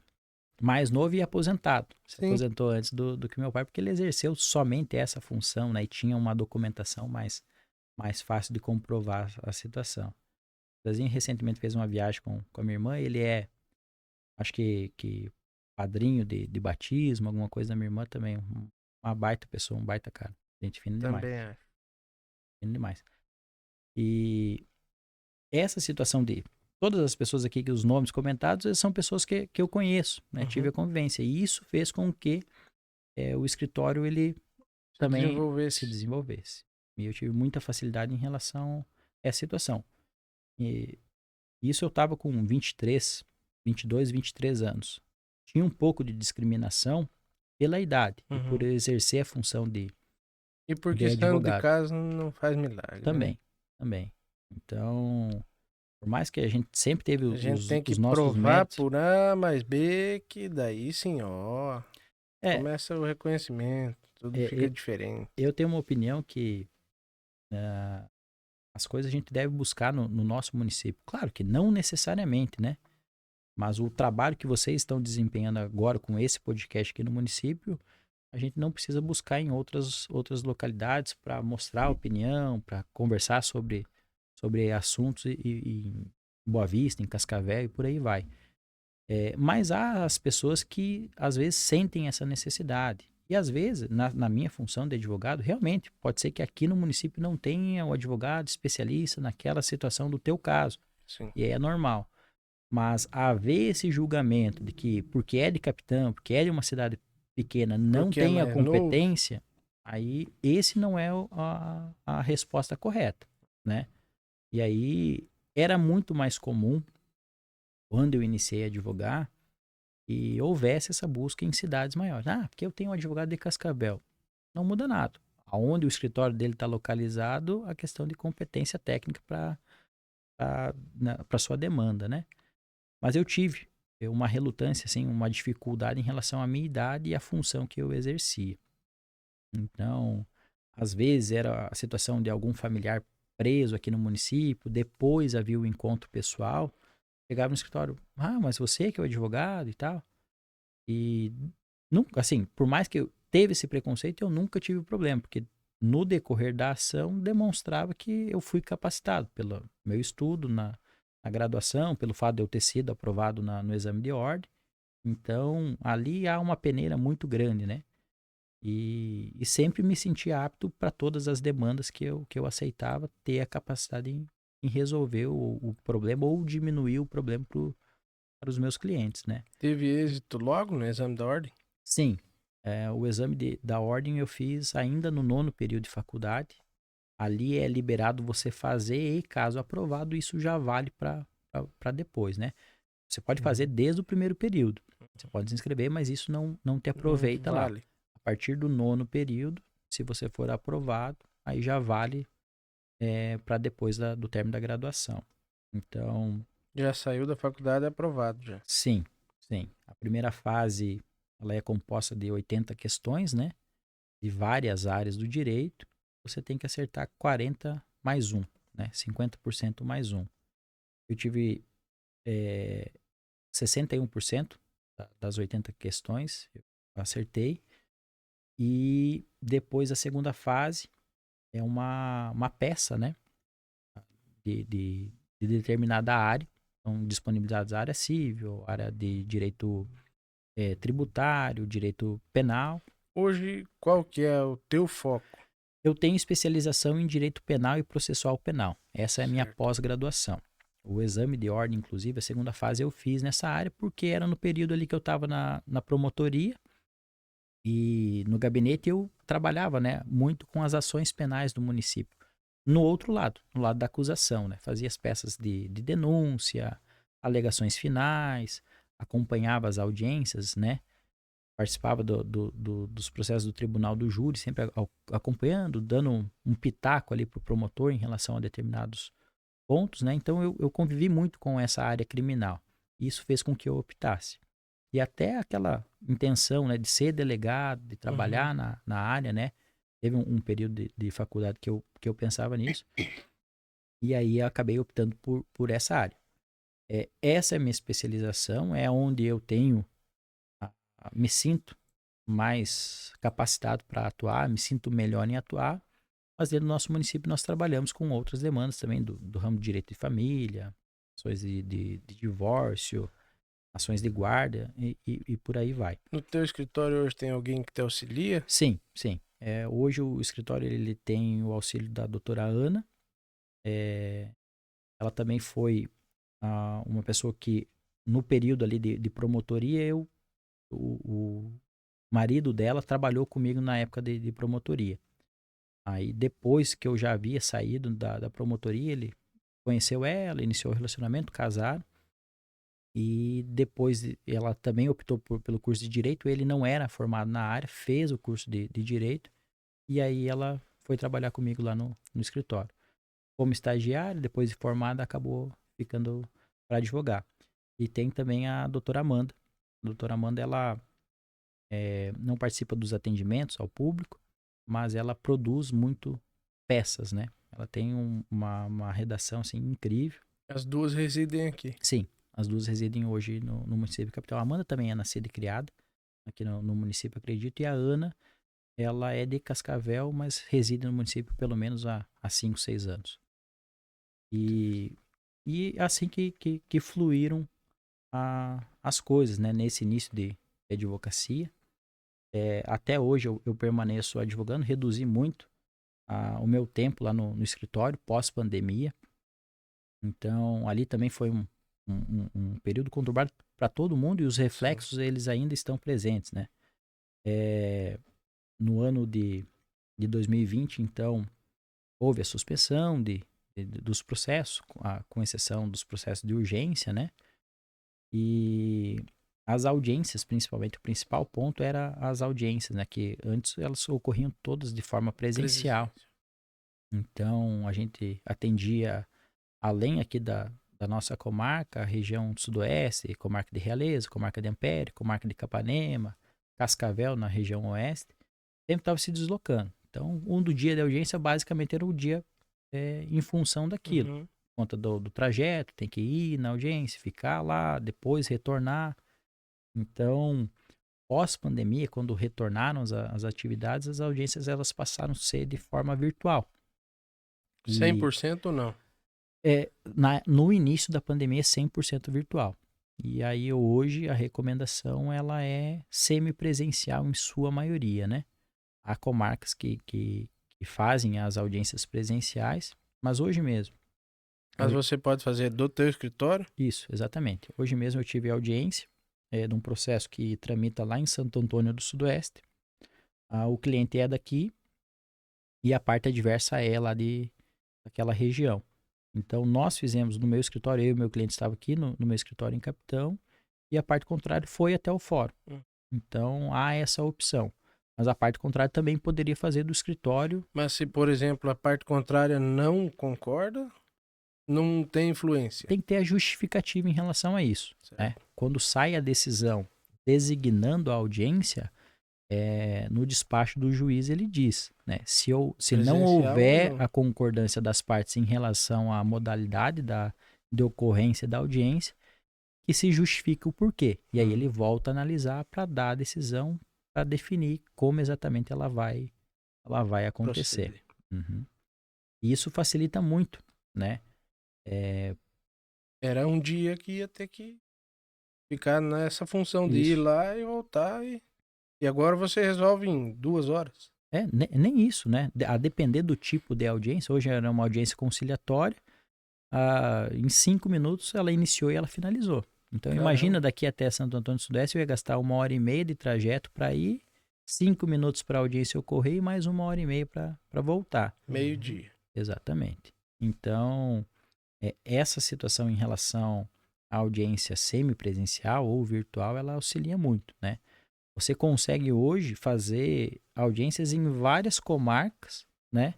mais novo e aposentado. Se Sim. aposentou antes do que meu pai, porque ele exerceu somente essa função, né? E tinha uma documentação mais fácil de comprovar a situação. O Zezinho recentemente fez uma viagem com a minha irmã. Ele acho que padrinho de batismo, alguma coisa da minha irmã também. Uma baita pessoa, um baita cara. Gente fina demais. Também é. Fina demais. E essa situação de todas as pessoas aqui, que os nomes comentados, são pessoas que eu conheço, né? Uhum. Tive a convivência. E isso fez com que o escritório, ele também se desenvolvesse. E eu tive muita facilidade em relação a essa situação. E isso eu estava com 22, 23 anos. Tinha um pouco de discriminação pela idade e por exercer a função de E porque santo de advogado. casa não faz milagre. Também, né? também. Então, por mais que a gente sempre teve A gente tem que os nossos provar méritos, por A mais B, que daí sim, ó. Começa o reconhecimento, tudo fica diferente. Eu tenho uma opinião que as coisas a gente deve buscar no nosso município. Claro que não necessariamente, né? Mas o trabalho que vocês estão desempenhando agora com esse podcast aqui no município, a gente não precisa buscar em outras localidades para mostrar a opinião, para conversar sobre assuntos em Boa Vista, em Cascavel e por aí vai. Mas há as pessoas que, às vezes, sentem essa necessidade. E, às vezes, na minha função de advogado, realmente, pode ser que aqui no município não tenha o advogado especialista naquela situação do teu caso. Sim. E aí é normal. Mas haver esse julgamento de que, porque é de Capitão, porque é de uma cidade pequena, não Porque tem é a mais novo. competência, aí esse não é a resposta correta, né? E aí era muito mais comum, quando eu iniciei a advogar, e houvesse essa busca em cidades maiores. Ah, porque eu tenho um advogado de Cascavel. Não muda nada. Aonde o escritório dele está localizado, a questão de competência técnica para sua demanda, né? Mas eu tive uma relutância, assim, uma dificuldade em relação à minha idade e à função que eu exercia. Então, às vezes era a situação de algum familiar preso aqui no município, depois havia o encontro pessoal, chegava no escritório, ah, mas você que é o advogado e tal. E nunca, assim, por mais que eu teve esse preconceito, eu nunca tive problema, porque no decorrer da ação demonstrava que eu fui capacitado pelo meu estudo na graduação, pelo fato de eu ter sido aprovado no exame de ordem. Então, ali há uma peneira muito grande, né? E sempre me senti apto para todas as demandas que eu aceitava, ter a capacidade em resolver o problema ou diminuir o problema para os meus clientes, né? Teve êxito logo no exame da ordem? Sim, o exame da ordem eu fiz ainda no 9º período de faculdade. Ali é liberado você fazer e, caso aprovado, isso já vale para depois, né? Você pode fazer desde o 1º período. Você pode se inscrever, mas isso não te aproveita lá. Vale. A partir do 9º período, se você for aprovado, aí já vale para depois do término da graduação. Então, Já saiu da faculdade aprovado já. sim, sim. A primeira fase ela é composta de 80 questões, né? De várias áreas do direito. Você tem que acertar 40 mais 1, né? 50% mais 1. Eu tive 61% das 80 questões, eu acertei. E depois a segunda fase é uma peça, né? De determinada área. São disponibilizadas a área civil, área de direito tributário, direito penal. Hoje, qual que é o teu foco? Eu tenho especialização em direito penal e processual penal. Essa é a minha Certo. pós-graduação. O exame de ordem, inclusive, a segunda fase eu fiz nessa área porque era no período ali que eu estava na promotoria e no gabinete eu trabalhava, né, muito com as ações penais do município. No outro lado, no lado da acusação, né, fazia as peças de denúncia, alegações finais, acompanhava as audiências, né, participava dos processos do tribunal do júri, sempre acompanhando, dando um pitaco ali para o promotor em relação a determinados pontos, né? Então eu convivi muito com essa área criminal. Isso fez com que eu optasse. E até aquela intenção, né, de ser delegado, de trabalhar na área, né? Teve um período de faculdade que eu pensava nisso. E aí eu acabei optando por essa área. Essa é a minha especialização, é onde eu tenho, me sinto mais capacitado para atuar, me sinto melhor em atuar. Mas dentro do nosso município nós trabalhamos com outras demandas também do ramo de direito de família, ações de divórcio, ações de guarda e por aí vai. No teu escritório hoje tem alguém que te auxilia? Sim, sim. Hoje o escritório ele tem o auxílio da doutora Ana. Ela também foi uma pessoa que, no período ali de promotoria, o marido dela trabalhou comigo na época de promotoria. Aí depois que eu já havia saído da promotoria, ele conheceu ela, iniciou o relacionamento, casaram. E depois ela também optou pelo curso de Direito. Ele não era formado na área, fez o curso de Direito. E aí ela foi trabalhar comigo lá no escritório. Como estagiária, depois de formada, acabou ficando para advogar. E tem também a doutora Amanda. A doutora Amanda, ela não participa dos atendimentos ao público, mas ela produz muito peças, né? Ela tem uma redação assim incrível. As duas residem aqui. Sim, as duas residem hoje no município de Capital. A Amanda também é nascida e criada aqui no município, acredito. E a Ana, ela é de Cascavel, mas reside no município pelo menos há 5, 6 anos. E assim que fluíram as coisas, né? Nesse início de advocacia. Até hoje eu permaneço advogando, reduzi muito o meu tempo lá no escritório, pós-pandemia. Então, ali também foi um período conturbado para todo mundo e os reflexos, eles ainda estão presentes, né? No ano de 2020, então, houve a suspensão dos processos, com exceção dos processos de urgência, né? E as audiências, principalmente, o principal ponto era as audiências, né? Que antes elas ocorriam todas de forma presencial. Então, a gente atendia, além aqui da nossa comarca, a região sudoeste, comarca de Realeza, comarca de Ampere, comarca de Capanema, Cascavel, na região oeste, sempre estava se deslocando. Então, do dia de audiência, basicamente, era o dia em função daquilo. Uhum. Por conta do trajeto, tem que ir na audiência, ficar lá, depois retornar. Então, pós-pandemia, quando retornaram as atividades, as audiências elas passaram a ser de forma virtual. 100% ou não? No início da pandemia, 100% virtual. E aí, hoje, a recomendação ela é semipresencial em sua maioria, né? Há comarcas que fazem as audiências presenciais, mas hoje mesmo. Mas você pode fazer do teu escritório? Isso, exatamente. Hoje mesmo eu tive audiência de um processo que tramita lá em Santo Antônio do Sudoeste. O cliente é daqui e a parte adversa é lá daquela região. Então, nós fizemos no meu escritório, eu e meu cliente estava aqui no meu escritório em Capitão, e a parte contrária foi até o fórum. Então, há essa opção. Mas a parte contrária também poderia fazer do escritório. Mas se, por exemplo, a parte contrária não concorda, não tem influência. Tem que ter a justificativa em relação a isso. Né? Quando sai a decisão designando a audiência, no despacho do juiz ele diz, né? Se não houver a concordância das partes em relação à modalidade de ocorrência da audiência, que se justifique o porquê. E aí ele volta a analisar para dar a decisão, para definir como exatamente ela vai acontecer. Uhum. E isso facilita muito, né? Era um dia que ia ter que ficar nessa função de ir lá e voltar. E agora você resolve em 2 horas. Nem isso, né? A depender do tipo de audiência, hoje era uma audiência conciliatória, em 5 minutos ela iniciou e ela finalizou. Então, imagina daqui até Santo Antônio do Sudoeste, eu ia gastar 1h30 de trajeto para ir, 5 minutos para a audiência ocorrer e mais 1h30 para voltar. Meio-dia. Exatamente. Então, essa situação em relação à audiência semipresencial ou virtual, ela auxilia muito, né? Você consegue hoje fazer audiências em várias comarcas, né?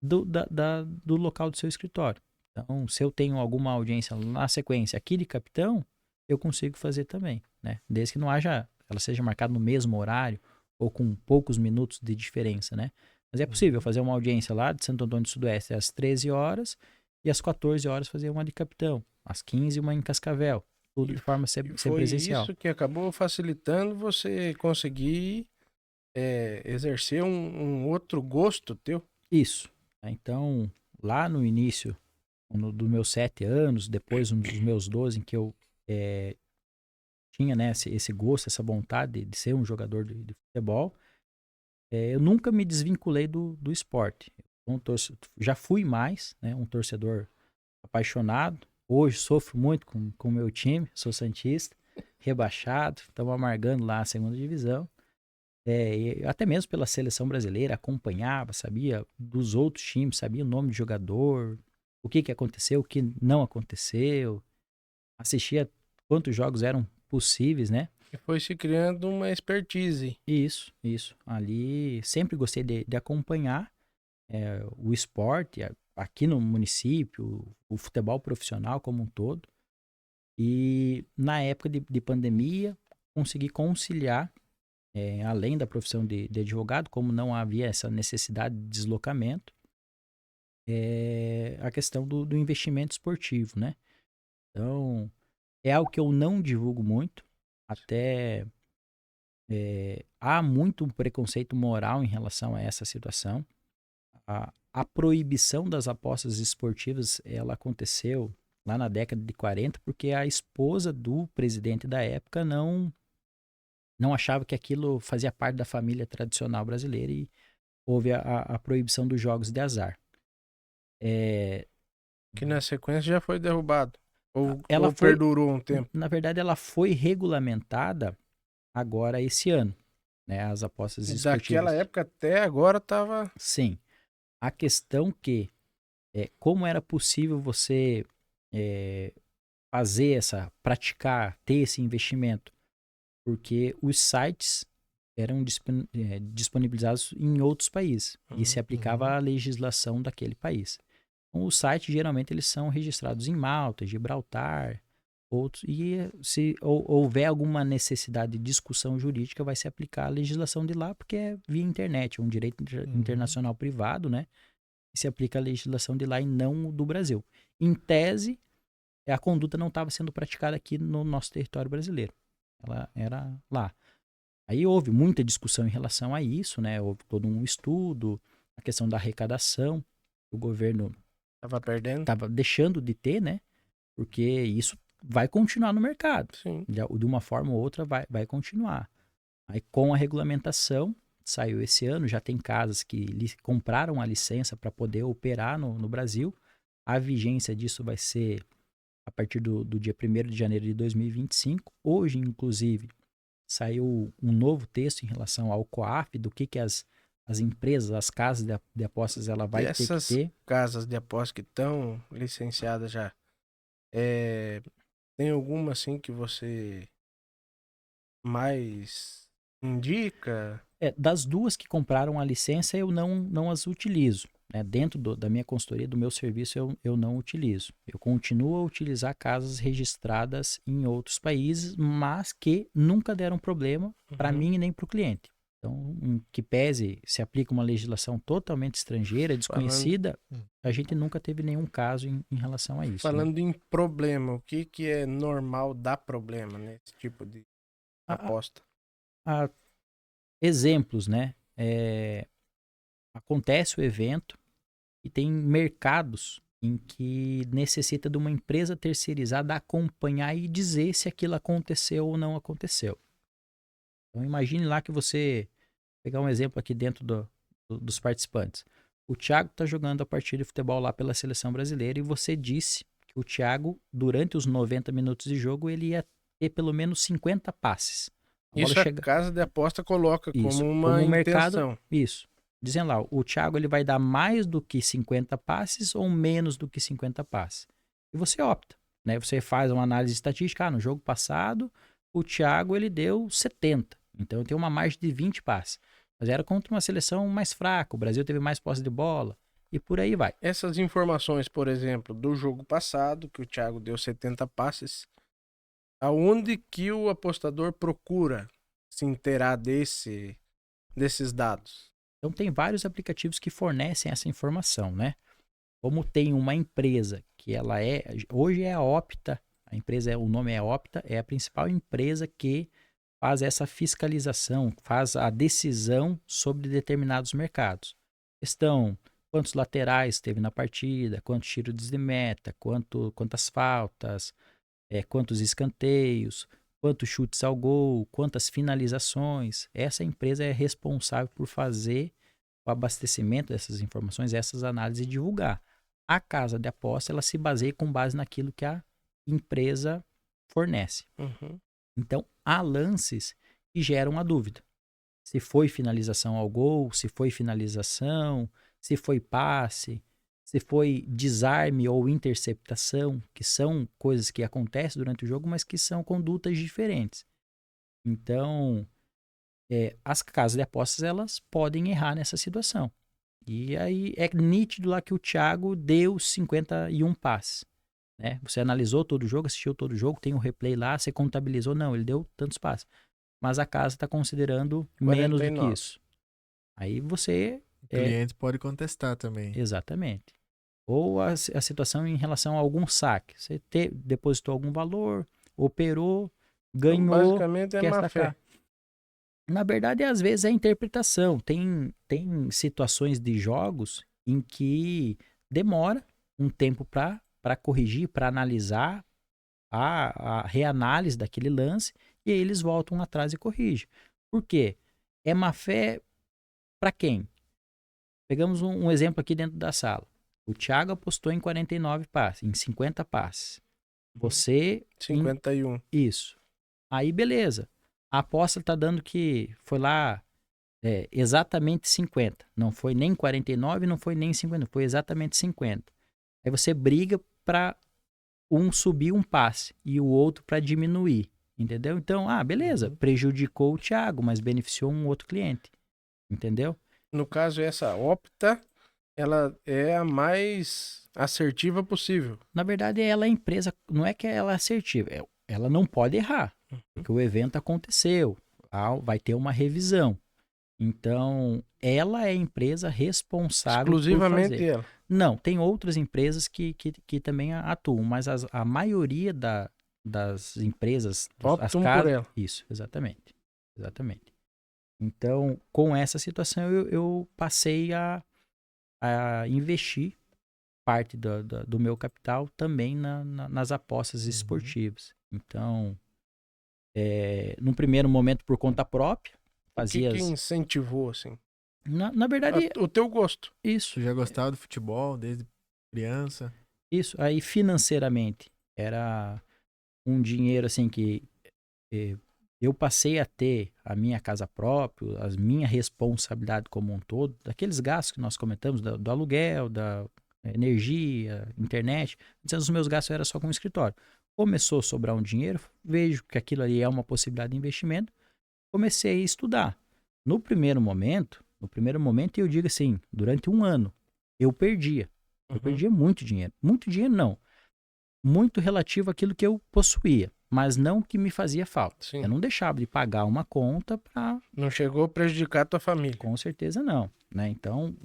Do local do seu escritório. Então, se eu tenho alguma audiência na sequência aqui de Capitão, eu consigo fazer também, né? Desde que ela seja marcada no mesmo horário ou com poucos minutos de diferença, né? Mas é possível fazer uma audiência lá de Santo Antônio do Sudoeste às 13 horas e às 14 horas fazer uma de Capitão, às 15 uma em Cascavel, tudo de forma semipresencial. Foi isso que acabou facilitando você conseguir exercer um outro gosto teu? Isso. Então, lá no início dos meus 7 anos, depois dos meus 12, em que eu tinha, né, esse gosto, essa vontade de ser um jogador de futebol, eu nunca me desvinculei do esporte. Já fui mais, né, um torcedor apaixonado. Hoje sofro muito com o meu time, sou santista, rebaixado, estamos amargando lá a segunda divisão. Até mesmo pela seleção brasileira, acompanhava, sabia dos outros times, sabia o nome de jogador, o que aconteceu, o que não aconteceu, assistia quantos jogos eram possíveis, né? E foi se criando uma expertise. Isso. Ali sempre gostei de acompanhar o esporte aqui no município, o futebol profissional como um todo. E na época de pandemia, consegui conciliar, além da profissão de advogado, como não havia essa necessidade de deslocamento, a questão do investimento esportivo, né? Então, é algo que eu não divulgo muito, até há muito um preconceito moral em relação a essa situação. A proibição das apostas esportivas, ela aconteceu lá na década de 40, porque a esposa do presidente da época não achava que aquilo fazia parte da família tradicional brasileira e houve a proibição dos jogos de azar. Que na sequência já foi derrubado. Ou Ela foi, perdurou um tempo. na verdade, ela foi regulamentada agora esse ano, né? As apostas esportivas. Daquela época até agora tava... Sim. A questão que, como era possível você praticar, ter esse investimento? Porque os sites eram disponibilizados em outros países e se aplicava a legislação daquele país. Então, os sites, geralmente, eles são registrados em Malta, Gibraltar, outros, e se houver alguma necessidade de discussão jurídica, vai se aplicar a legislação de lá, porque é via internet, é um direito internacional privado, né? E se aplica a legislação de lá e não do Brasil. Em tese, a conduta não estava sendo praticada aqui no nosso território brasileiro. Ela era lá. Aí houve muita discussão em relação a isso, né? Houve todo um estudo, a questão da arrecadação. O governo Tava perdendo. estava deixando de ter, né? Porque isso vai continuar no mercado. Sim. De uma forma ou outra vai continuar. Aí com a regulamentação, saiu esse ano, já tem casas que compraram a licença para poder operar no Brasil. A vigência disso vai ser a partir do dia 1º de janeiro de 2025. Hoje, inclusive, saiu um novo texto em relação ao COAF, do que as empresas, as casas de apostas, ela vai ter que ter. Casas de apostas que estão licenciadas já, tem alguma assim que você mais indica? Das duas que compraram a licença, eu não as utilizo. Né? Dentro da minha consultoria, do meu serviço, eu não utilizo. Eu continuo a utilizar casas registradas em outros países, mas que nunca deram problema para mim e nem para o cliente. Então, que pese, se aplica uma legislação totalmente estrangeira, desconhecida, a gente nunca teve nenhum caso em relação a isso. Falando em problema, o que é normal dar problema nesse tipo de aposta? Exemplos, né? Acontece o evento e tem mercados em que necessita de uma empresa terceirizada acompanhar e dizer se aquilo aconteceu ou não aconteceu. Então imagine lá que você, pegar um exemplo aqui dentro dos participantes. O Thiago está jogando a partida de futebol lá pela seleção brasileira e você disse que o Thiago, durante os 90 minutos de jogo, ele ia ter pelo menos 50 passes. Isso a casa de aposta coloca como uma intenção. Mercado, isso. Dizendo lá, o Thiago ele vai dar mais do que 50 passes ou menos do que 50 passes. E você opta, né? Você faz uma análise estatística. No jogo passado, o Thiago ele deu 70. Então tem uma margem de 20 passes. Mas era contra uma seleção mais fraca. O Brasil teve mais posse de bola. E por aí vai. Essas informações, por exemplo, do jogo passado, que o Thiago deu 70 passes, aonde que o apostador procura se inteirar desses dados? Então tem vários aplicativos que fornecem essa informação, né? Como tem uma empresa que ela hoje é a Opta, o nome é Opta, é a principal empresa que faz essa fiscalização, faz a decisão sobre determinados mercados. Quantos laterais teve na partida, quantos tiros de meta, quantas faltas, quantos escanteios, quantos chutes ao gol, quantas finalizações. Essa empresa é responsável por fazer o abastecimento dessas informações, essas análises e divulgar. A casa de aposta, ela se baseia com base naquilo que a empresa fornece. Então, há lances que geram a dúvida. Se foi finalização ao gol, se foi finalização, se foi passe, se foi desarme ou interceptação, que são coisas que acontecem durante o jogo, mas que são condutas diferentes. Então, as casas de apostas, elas podem errar nessa situação. E aí é nítido lá que o Thiago deu 51 passes. Né? Você analisou todo o jogo, assistiu todo o jogo, tem o replay lá, você contabilizou, não, ele deu tantos passes. Mas a casa está considerando 49. Menos do que isso. Aí você... O cliente pode contestar também. Exatamente. Ou a situação em relação a algum saque. Você depositou algum valor, operou, ganhou, então, basicamente quer má sacar. Fé. Na verdade, às vezes é interpretação. Tem situações de jogos em que demora um tempo para para corrigir, para analisar a reanálise daquele lance, e aí eles voltam atrás e corrigem. Por quê? É má fé para quem? Pegamos um exemplo aqui dentro da sala. O Thiago apostou em 49 passes, em 50 passes. Você... 51. Isso. Aí, beleza. A aposta tá dando que foi lá exatamente 50. Não foi nem 49, não foi nem 50. Foi exatamente 50. Aí você briga para um subir um passe e o outro para diminuir. Entendeu? Então, beleza. Prejudicou o Thiago, mas beneficiou um outro cliente. Entendeu? No caso, essa Opta, ela é a mais assertiva possível. Na verdade, ela é empresa, não é que ela é assertiva, ela não pode errar, porque o evento aconteceu, vai ter uma revisão. Então, ela é a empresa responsável exclusivamente por fazer. ela. Não, tem outras empresas que também atuam, mas a maioria das empresas, Optam por ela. Isso, exatamente. Exatamente. Então, com essa situação, eu passei a investir parte do meu capital também nas apostas esportivas. Então, num primeiro momento por conta própria, fazia... O que incentivou, assim? Na verdade... O teu gosto. Isso. Já gostava do futebol desde criança? Isso. Aí, financeiramente, era um dinheiro, assim, que eu passei a ter a minha casa própria, a minha responsabilidade como um todo, daqueles gastos que nós comentamos, do aluguel, da energia, internet. Antes, os meus gastos eram só com o escritório. Começou a sobrar um dinheiro, vejo que aquilo ali é uma possibilidade de investimento, comecei a estudar. No primeiro momento, eu digo assim, durante um ano, eu perdia. Eu perdia muito dinheiro. Muito dinheiro, não. Muito relativo àquilo que eu possuía, mas não que me fazia falta. Sim. Eu não deixava de pagar uma conta para... Não chegou a prejudicar a tua família? Com certeza não, né? Então,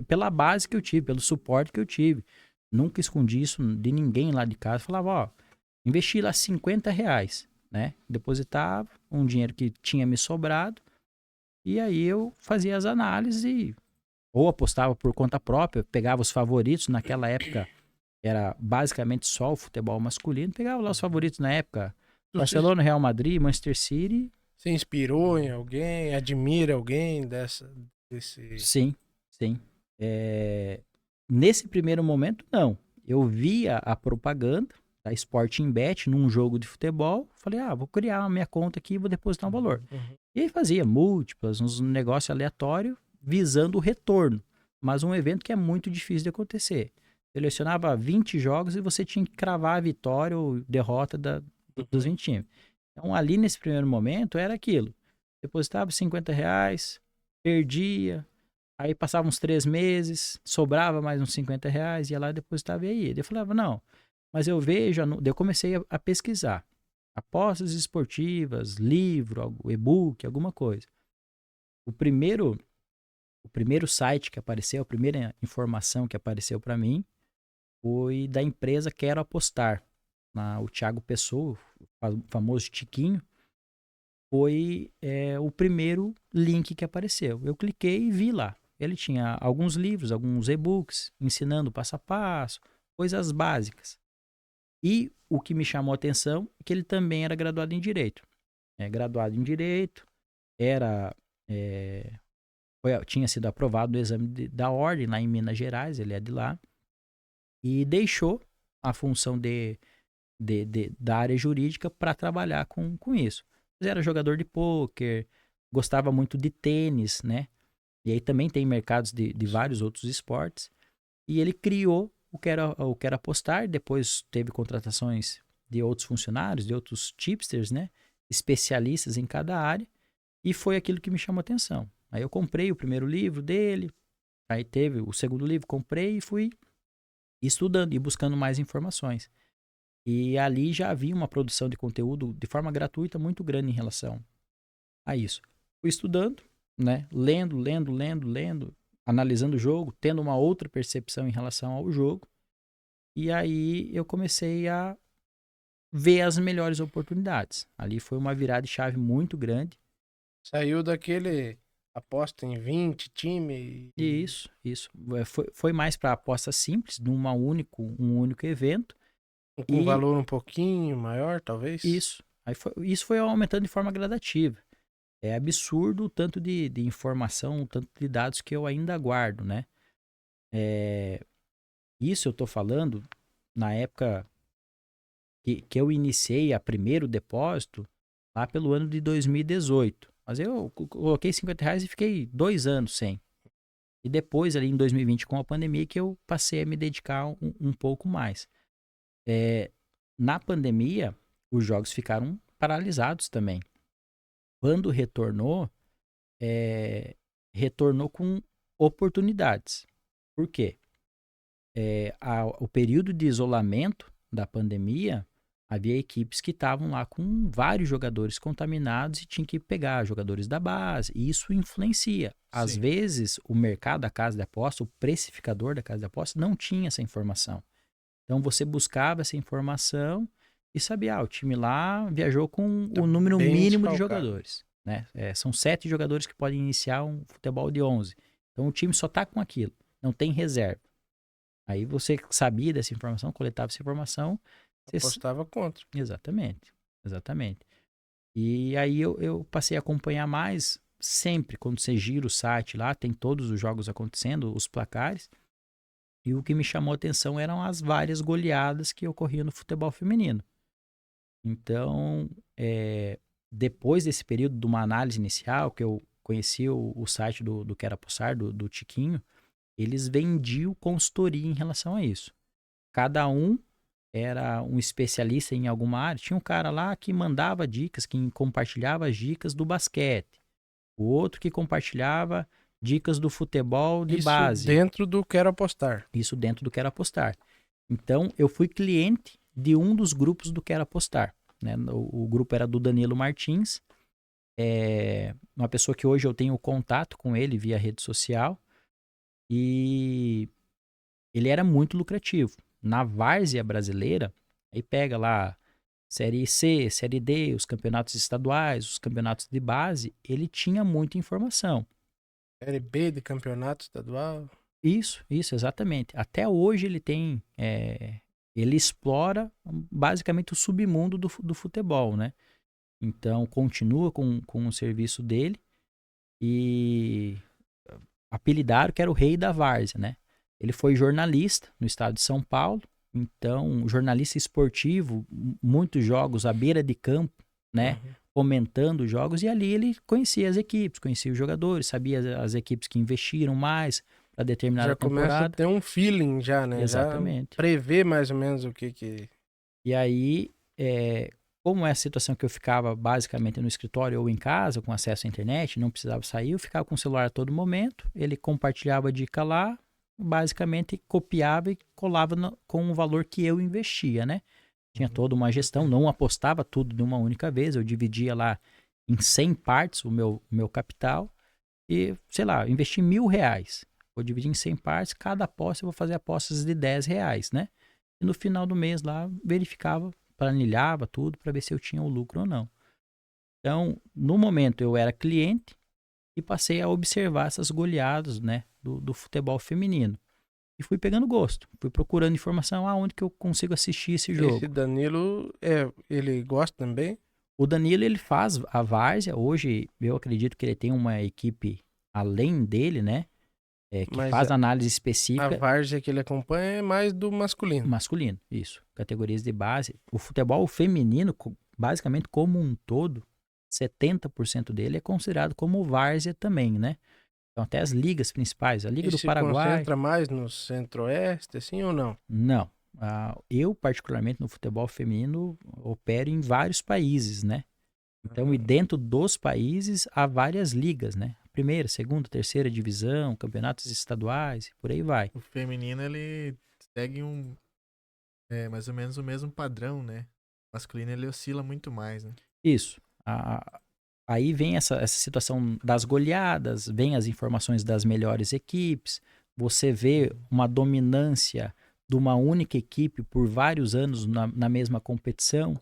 pela base que eu tive, pelo suporte que eu tive, nunca escondi isso de ninguém lá de casa. Falava, investi lá R$50, né? Depositava um dinheiro que tinha me sobrado, e aí eu fazia as análises ou apostava por conta própria, pegava os favoritos naquela época. Era basicamente só o futebol masculino. Pegava lá os favoritos na época. Barcelona, Real Madrid, Manchester City. Você inspirou em alguém? Admira alguém desse... Sim. Nesse primeiro momento, não. Eu via a propaganda da Sporting Bet num jogo de futebol. Falei, vou criar a minha conta aqui e vou depositar um valor. E aí fazia múltiplas, uns negócios aleatórios, visando o retorno. Mas um evento que é muito difícil de acontecer. Selecionava 20 jogos e você tinha que cravar a vitória ou derrota dos 20 times. Então, ali nesse primeiro momento, era aquilo. Depositava R$50, perdia, aí passava uns 3 meses, sobrava mais uns R$50, ia lá e depositava e aí. Eu falava, não, mas eu vejo... Eu comecei a pesquisar. Apostas esportivas, livro, e-book, alguma coisa. O primeiro site que apareceu, a primeira informação que apareceu para mim, foi da empresa Quero Apostar. O Thiago Pessoa, o famoso Tiquinho, foi o primeiro link que apareceu. Eu cliquei e vi lá. Ele tinha alguns livros, alguns e-books, ensinando passo a passo, coisas básicas. E o que me chamou a atenção é que ele também era graduado em Direito. Graduado em Direito, tinha sido aprovado o exame da ordem lá em Minas Gerais, ele é de lá. E deixou a função da área jurídica para trabalhar com isso. Ele era jogador de pôquer, gostava muito de tênis, né? E aí também tem mercados de vários outros esportes. E ele criou o Quero Apostar, depois teve contratações de outros funcionários, de outros tipsters, né? Especialistas em cada área. E foi aquilo que me chamou a atenção. Aí eu comprei o primeiro livro dele, aí teve o segundo livro, comprei e fui estudando e buscando mais informações. E ali já havia uma produção de conteúdo de forma gratuita muito grande em relação a isso. Fui estudando, né? Lendo, analisando o jogo, tendo uma outra percepção em relação ao jogo. E aí eu comecei a ver as melhores oportunidades. Ali foi uma virada de chave muito grande. Saiu daquele aposta em 20 times. Isso. Foi mais para aposta simples, num um único evento. Com valor um pouquinho maior, talvez? Isso. Isso foi aumentando de forma gradativa. É absurdo o tanto de informação, o tanto de dados que eu ainda guardo, né? Isso eu tô falando na época que eu iniciei a primeiro depósito, lá pelo ano de 2018. Mas eu coloquei R$50 e fiquei 2 anos sem. E depois, ali em 2020, com a pandemia, que eu passei a me dedicar um pouco mais. Na pandemia, os jogos ficaram paralisados também. Quando retornou, retornou com oportunidades. Por quê? O período de isolamento da pandemia, havia equipes que estavam lá com vários jogadores contaminados e tinha que pegar jogadores da base, e isso influencia. Às Sim. vezes, o mercado da casa de aposta, o precificador da casa de aposta, não tinha essa informação. Então, você buscava essa informação e sabia, o time lá viajou com o número mínimo de jogadores. Né? São 7 jogadores que podem iniciar um futebol de 11. Então, o time só está com aquilo, não tem reserva. Aí você sabia dessa informação, coletava essa informação. Você apostava contra. Exatamente. E aí eu passei a acompanhar mais, sempre quando você gira o site lá, tem todos os jogos acontecendo, os placares. E o que me chamou a atenção eram as várias goleadas que ocorriam no futebol feminino. Então, depois desse período de uma análise inicial, que eu conheci o site do Quero Apostar, do Tiquinho, eles vendiam consultoria em relação a isso. Cada um era um especialista em alguma área. Tinha um cara lá que mandava dicas, que compartilhava as dicas do basquete. O outro que compartilhava dicas do futebol de base. Isso dentro do Quero Apostar. Isso dentro do Quero Apostar. Então, eu fui cliente de um dos grupos do Quero Apostar. Né? O grupo era do Danilo Martins. Uma pessoa que hoje eu tenho contato com ele via rede social. E ele era muito lucrativo. Na várzea brasileira, aí pega lá Série C, Série D, os campeonatos estaduais, os campeonatos de base, ele tinha muita informação. Série B de campeonato estadual. Isso, exatamente. Até hoje ele tem, ele explora basicamente o submundo do futebol, né? Então, continua com o serviço dele e apelidaram que era o rei da várzea, né? Ele foi jornalista no estado de São Paulo, então jornalista esportivo, muitos jogos à beira de campo, né? Uhum. Comentando os jogos, e ali ele conhecia as equipes, conhecia os jogadores, sabia as equipes que investiram mais para determinada temporada. Já começa a ter um feeling já, né? Exatamente. Já prevê mais ou menos o que... E aí, como é a situação que eu ficava basicamente no escritório ou em casa, com acesso à internet, não precisava sair, eu ficava com o celular a todo momento, ele compartilhava a dica lá, basicamente copiava e colava com o valor que eu investia, né? Tinha toda uma gestão, não apostava tudo de uma única vez, eu dividia lá em 100 partes o meu capital e, sei lá, investi R$1.000. Vou dividir em 100 partes, cada aposta eu vou fazer apostas de R$10, né? E no final do mês lá, verificava, planilhava tudo para ver se eu tinha o lucro ou não. Então, no momento eu era cliente e passei a observar essas goleadas, né, do futebol feminino. E fui pegando gosto, fui procurando informação aonde que eu consigo assistir esse jogo. Esse Danilo, ele gosta também? O Danilo, ele faz a várzea. Hoje, eu acredito que ele tem uma equipe além dele, né? Que Mas faz análise a específica. várzea que ele acompanha é mais do masculino. Masculino, isso. Categorias de base. O futebol feminino, basicamente como um todo, 70% dele é considerado como várzea também, né? Então, até as ligas principais, a Liga do Paraguai... se concentra mais no centro-oeste, assim, ou não? Não. Eu, particularmente, no futebol feminino, opero em vários países, né? Então, e dentro dos países, há várias ligas, né? Primeira, segunda, terceira divisão, campeonatos estaduais, por aí vai. O feminino, ele segue mais ou menos o mesmo padrão, né? O masculino, ele oscila muito mais, né? Isso. Aí vem essa situação das goleadas, vem as informações das melhores equipes, você vê uma dominância de uma única equipe por vários anos na mesma competição.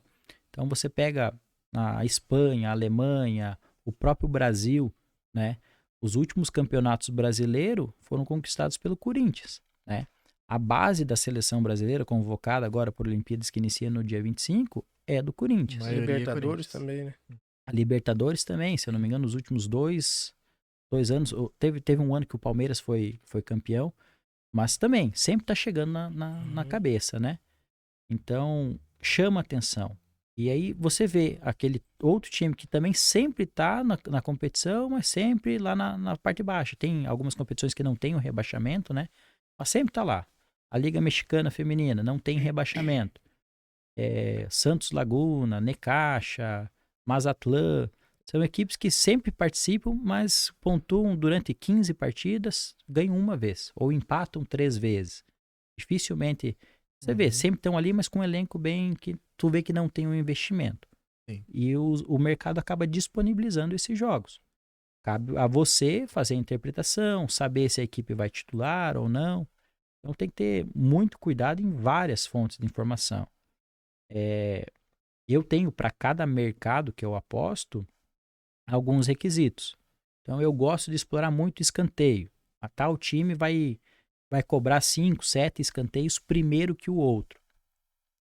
Então você pega a Espanha, a Alemanha, o próprio Brasil, né? os últimos campeonatos brasileiros foram conquistados pelo Corinthians, né? A base da seleção brasileira, convocada agora por Olimpíadas, que inicia no dia 25, é do Corinthians. Maioria Libertadores Corinthians. também, né? A Libertadores também, se eu não me engano, nos últimos dois anos, teve um ano que o Palmeiras foi campeão, mas também, sempre tá chegando na cabeça, né? Então, chama atenção. E aí você vê aquele outro time que também sempre tá na competição, mas sempre lá na parte baixa. Tem algumas competições que não tem o rebaixamento, né? Mas sempre tá lá. A Liga Mexicana Feminina não tem rebaixamento. Santos Laguna, Necaxa, Mazatlán, são equipes que sempre participam, mas pontuam durante 15 partidas, ganham uma vez, ou empatam 3 vezes. Dificilmente, você vê, sempre estão ali, mas com um elenco bem que tu vê que não tem um investimento. Sim. E o mercado acaba disponibilizando esses jogos. Cabe a você fazer a interpretação, saber se a equipe vai titular ou não. Então tem que ter muito cuidado em várias fontes de informação. Eu tenho para cada mercado que eu aposto alguns requisitos. Então eu gosto de explorar muito escanteio. A tal time vai cobrar 5, 7 escanteios primeiro que o outro.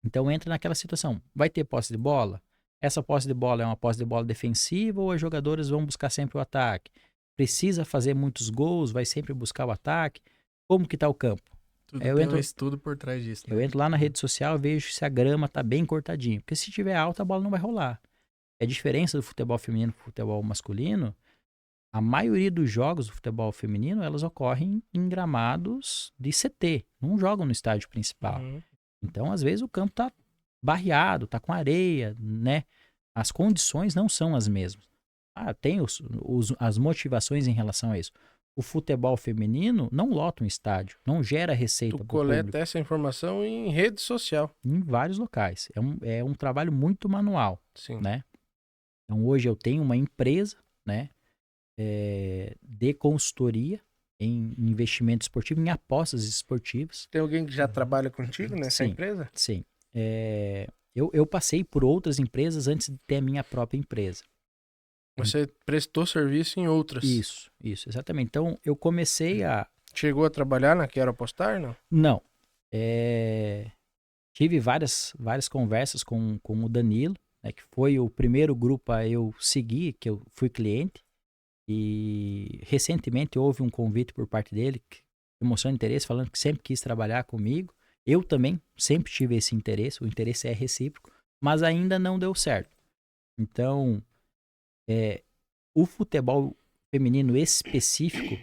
Então entra naquela situação. Vai ter posse de bola? Essa posse de bola é uma posse de bola defensiva ou as jogadoras vão buscar sempre o ataque? Precisa fazer muitos gols? Vai sempre buscar o ataque? Como que está o campo? Tudo Eu tem entro- um estudo por trás disso, né? Eu entro lá na rede social e vejo se a grama tá bem cortadinha. Porque se tiver alta, a bola não vai rolar. A diferença do futebol feminino pro futebol masculino, a maioria dos jogos do futebol feminino, elas ocorrem em gramados de CT. Não jogam no estádio principal. Uhum. Então, às vezes, o campo tá barreado, tá com areia, né? As condições não são as mesmas. Tem as motivações em relação a isso. O futebol feminino não lota um estádio, não gera receita Tu para o público coleta essa informação em rede social. em vários locais. É um trabalho muito manual, Sim. né? Então, hoje eu tenho uma empresa, né? De consultoria em investimento esportivo, em apostas esportivas. Tem alguém que já trabalha contigo nessa Sim. empresa? Sim. Eu passei por outras empresas antes de ter a minha própria empresa. Você prestou serviço em outras. Isso, exatamente. Então, eu comecei a... Chegou a trabalhar na Quero Apostar, não? Não. Tive várias conversas com o Danilo, né, que foi o primeiro grupo a eu seguir, que eu fui cliente. E recentemente houve um convite por parte dele, que demonstrou interesse, falando que sempre quis trabalhar comigo. Eu também sempre tive esse interesse, o interesse é recíproco, mas ainda não deu certo. Então, o futebol feminino específico,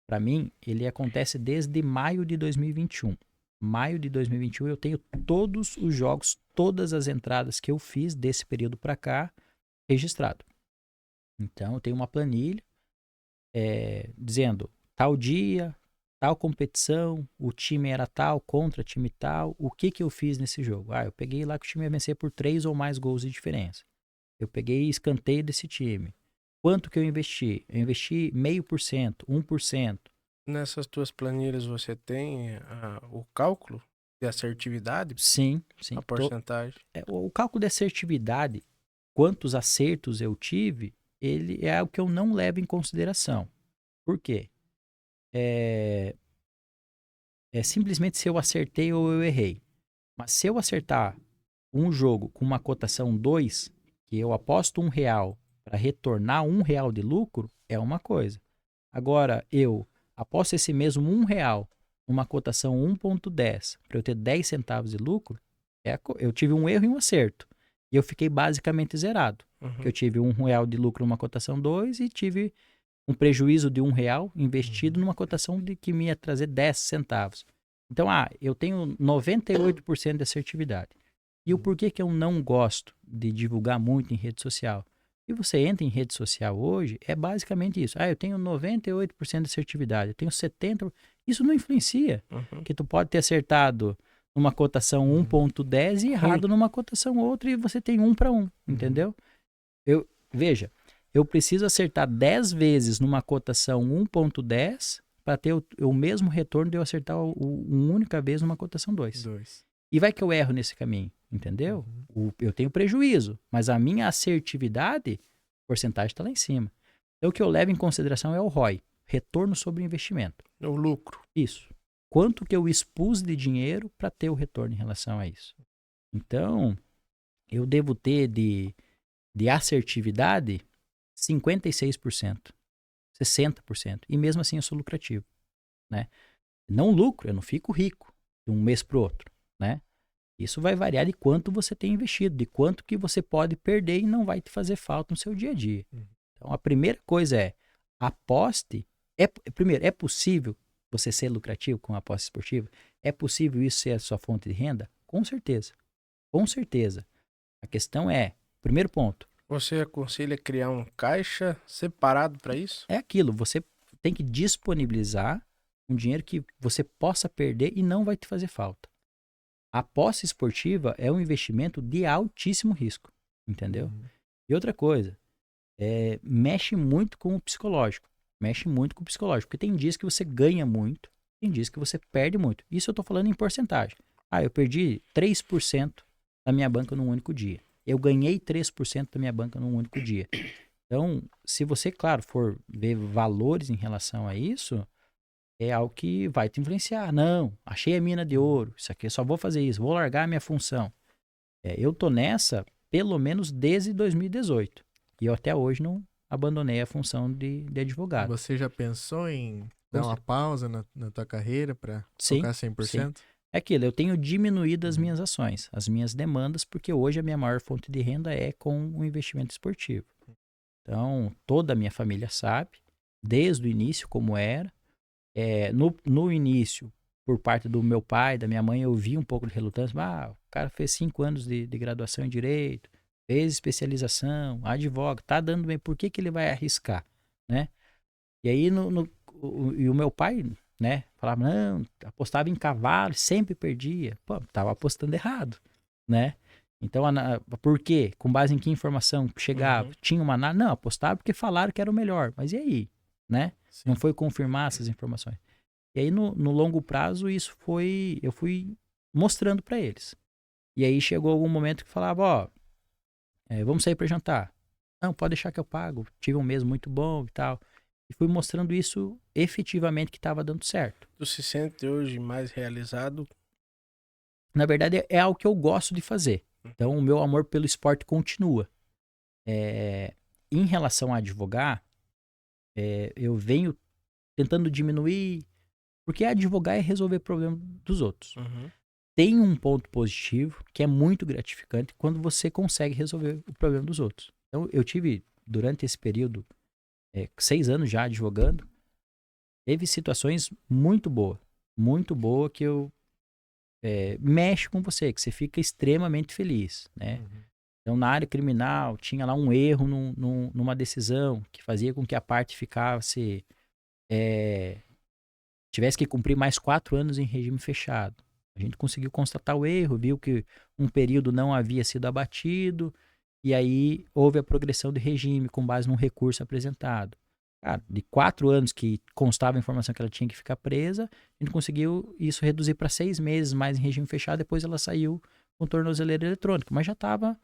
para mim, ele acontece desde maio de 2021. Maio de 2021 eu tenho todos os jogos, todas as entradas que eu fiz desse período para cá registrado. Então, eu tenho uma planilha dizendo tal dia, tal competição, o time era tal, contra time tal, o que eu fiz nesse jogo? Eu peguei lá que o time ia vencer por 3 ou mais gols de diferença. Eu peguei escanteio desse time. Quanto que eu investi? Eu investi 0,5%, 1%. Nessas tuas planilhas você tem o cálculo de assertividade? Sim. A porcentagem? O cálculo de assertividade, quantos acertos eu tive, ele é algo que eu não levo em consideração. Por quê? É simplesmente se eu acertei ou eu errei. Mas se eu acertar um jogo com uma cotação 2, que eu aposto R$1 para retornar R$1 de lucro, é uma coisa. Agora, eu aposto esse mesmo R$1 numa cotação 1,10 para eu ter 10 centavos de lucro, eu tive um erro e um acerto. E eu fiquei basicamente zerado. Porque eu tive R$1 de lucro numa cotação 2 e tive um prejuízo de R$1 investido numa cotação que me ia trazer 10 centavos. Então, eu tenho 98% de assertividade. E o porquê que eu não gosto de divulgar muito em rede social? E você entra em rede social hoje, é basicamente isso. Eu tenho 98% de assertividade, eu tenho 70%. Isso não influencia. Que tu pode ter acertado numa cotação 1,10 e errado numa cotação outra e você tem 1 para 1, entendeu? Veja, eu preciso acertar 10 vezes numa cotação 1,10 para ter o mesmo retorno de eu acertar uma única vez numa cotação 2. E vai que eu erro nesse caminho, entendeu? Eu tenho prejuízo, mas a minha assertividade, a porcentagem está lá em cima. Então, o que eu levo em consideração é o ROI, retorno sobre o investimento. O lucro. Isso. Quanto que eu expus de dinheiro para ter o retorno em relação a isso. Então, eu devo ter de assertividade 56%, 60%. E mesmo assim eu sou lucrativo, né? Não lucro, eu não fico rico de um mês para o outro, né? Isso vai variar de quanto você tem investido, de quanto que você pode perder e não vai te fazer falta no seu dia a dia. Então, a primeira coisa é, aposte. Primeiro, é possível você ser lucrativo com a aposta esportiva? É possível isso ser a sua fonte de renda? Com certeza. Com certeza. A questão é, primeiro ponto, Você aconselha criar um caixa separado para isso? é aquilo, você tem que disponibilizar um dinheiro que você possa perder e não vai te fazer falta. A aposta esportiva é um investimento de altíssimo risco, entendeu? E outra coisa, mexe muito com o psicológico. Mexe muito com o psicológico, porque tem dias que você ganha muito, tem dias que você perde muito. Isso eu estou falando em porcentagem. Ah, eu perdi 3% da minha banca num único dia. Eu ganhei 3% da minha banca num único dia. Então, se você, claro, for ver valores em relação a isso, é algo que vai te influenciar. Não, achei a mina de ouro, isso aqui eu só vou fazer isso, vou largar a minha função. Eu tô nessa pelo menos desde 2018. E eu até hoje não abandonei a função de advogado. Você já pensou em dar uma pausa na tua carreira para Sim, focar 100%? sim. É aquilo, eu tenho diminuído as minhas ações, as minhas demandas, porque hoje a minha maior fonte de renda é com o investimento esportivo. Então, toda a minha família sabe, desde o início, como era. No início, por parte do meu pai, da minha mãe, eu vi um pouco de relutância. O cara fez 5 anos de graduação em Direito, fez especialização, advoga, tá dando bem, por que que ele vai arriscar, né? E aí, o meu pai, né, falava, não, apostava em cavalo, sempre perdia. Pô, tava apostando errado, né? Então, por quê? Com base em que informação chegava? Tinha uma análise? Não, apostava porque falaram que era o melhor. Mas e aí, né? Sim. Não foi confirmar essas informações. E aí, no longo prazo, eu fui mostrando para eles. E aí, chegou algum momento que falava, ó, vamos sair para jantar. Não, pode deixar que eu pago. Tive um mês muito bom e tal. E fui mostrando isso efetivamente que estava dando certo. Tu se sente hoje mais realizado? Na verdade, é algo que eu gosto de fazer. Então, o meu amor pelo esporte continua. Em relação a advogar, eu venho tentando diminuir, porque advogar é resolver problema dos outros. Tem um ponto positivo que é muito gratificante quando você consegue resolver o problema dos outros. Então, eu tive, durante esse período, 6 anos já advogando, teve situações muito boa que eu mexe com você, que você fica extremamente feliz, né? Então, na área criminal, tinha lá um erro numa decisão que fazia com que a parte ficasse tivesse que cumprir mais 4 anos em regime fechado. A gente conseguiu constatar o erro, viu que um período não havia sido abatido, e aí houve a progressão de regime com base num recurso apresentado. Cara, de 4 anos que constava a informação que ela tinha que ficar presa, a gente conseguiu isso reduzir para 6 meses mais em regime fechado, depois ela saiu com tornozeleira eletrônica, mas já estava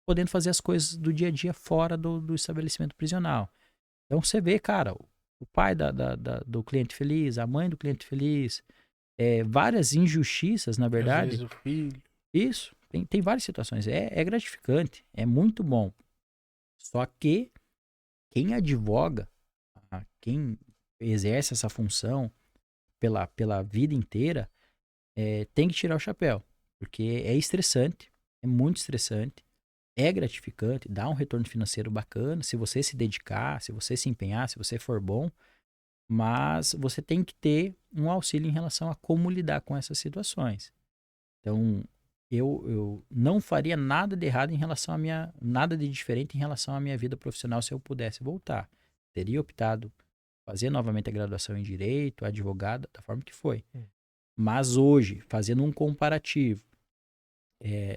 podendo fazer as coisas do dia a dia fora do estabelecimento prisional. Então você vê, cara, o pai do cliente feliz, a mãe do cliente feliz, várias injustiças, na verdade. Às vezes o filho. Isso, tem várias situações. É gratificante, é muito bom. Só que quem advoga, quem exerce essa função pela vida inteira, tem que tirar o chapéu. Porque é estressante, é muito estressante, é gratificante, dá um retorno financeiro bacana, se você se dedicar, se você se empenhar, se você for bom, mas você tem que ter um auxílio em relação a como lidar com essas situações. Então, eu não faria nada de errado em relação a nada de diferente em relação à minha vida profissional se eu pudesse voltar. Teria optado fazer novamente a graduação em Direito, advogado, da forma que foi. Mas hoje, fazendo um comparativo,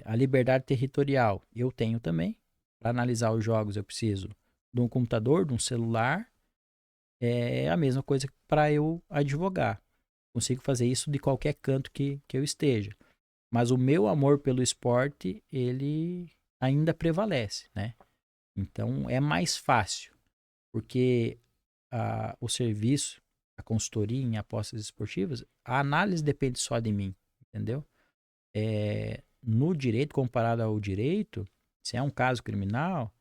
a liberdade territorial eu tenho também. Para analisar os jogos eu preciso de um computador, de um celular. É a mesma coisa para eu advogar. Consigo fazer isso de qualquer canto que eu esteja. Mas o meu amor pelo esporte, ele ainda prevalece, né? Então é mais fácil. Porque o serviço, a consultoria em apostas esportivas, a análise depende só de mim, entendeu? No direito, comparado ao direito, se é um caso criminal,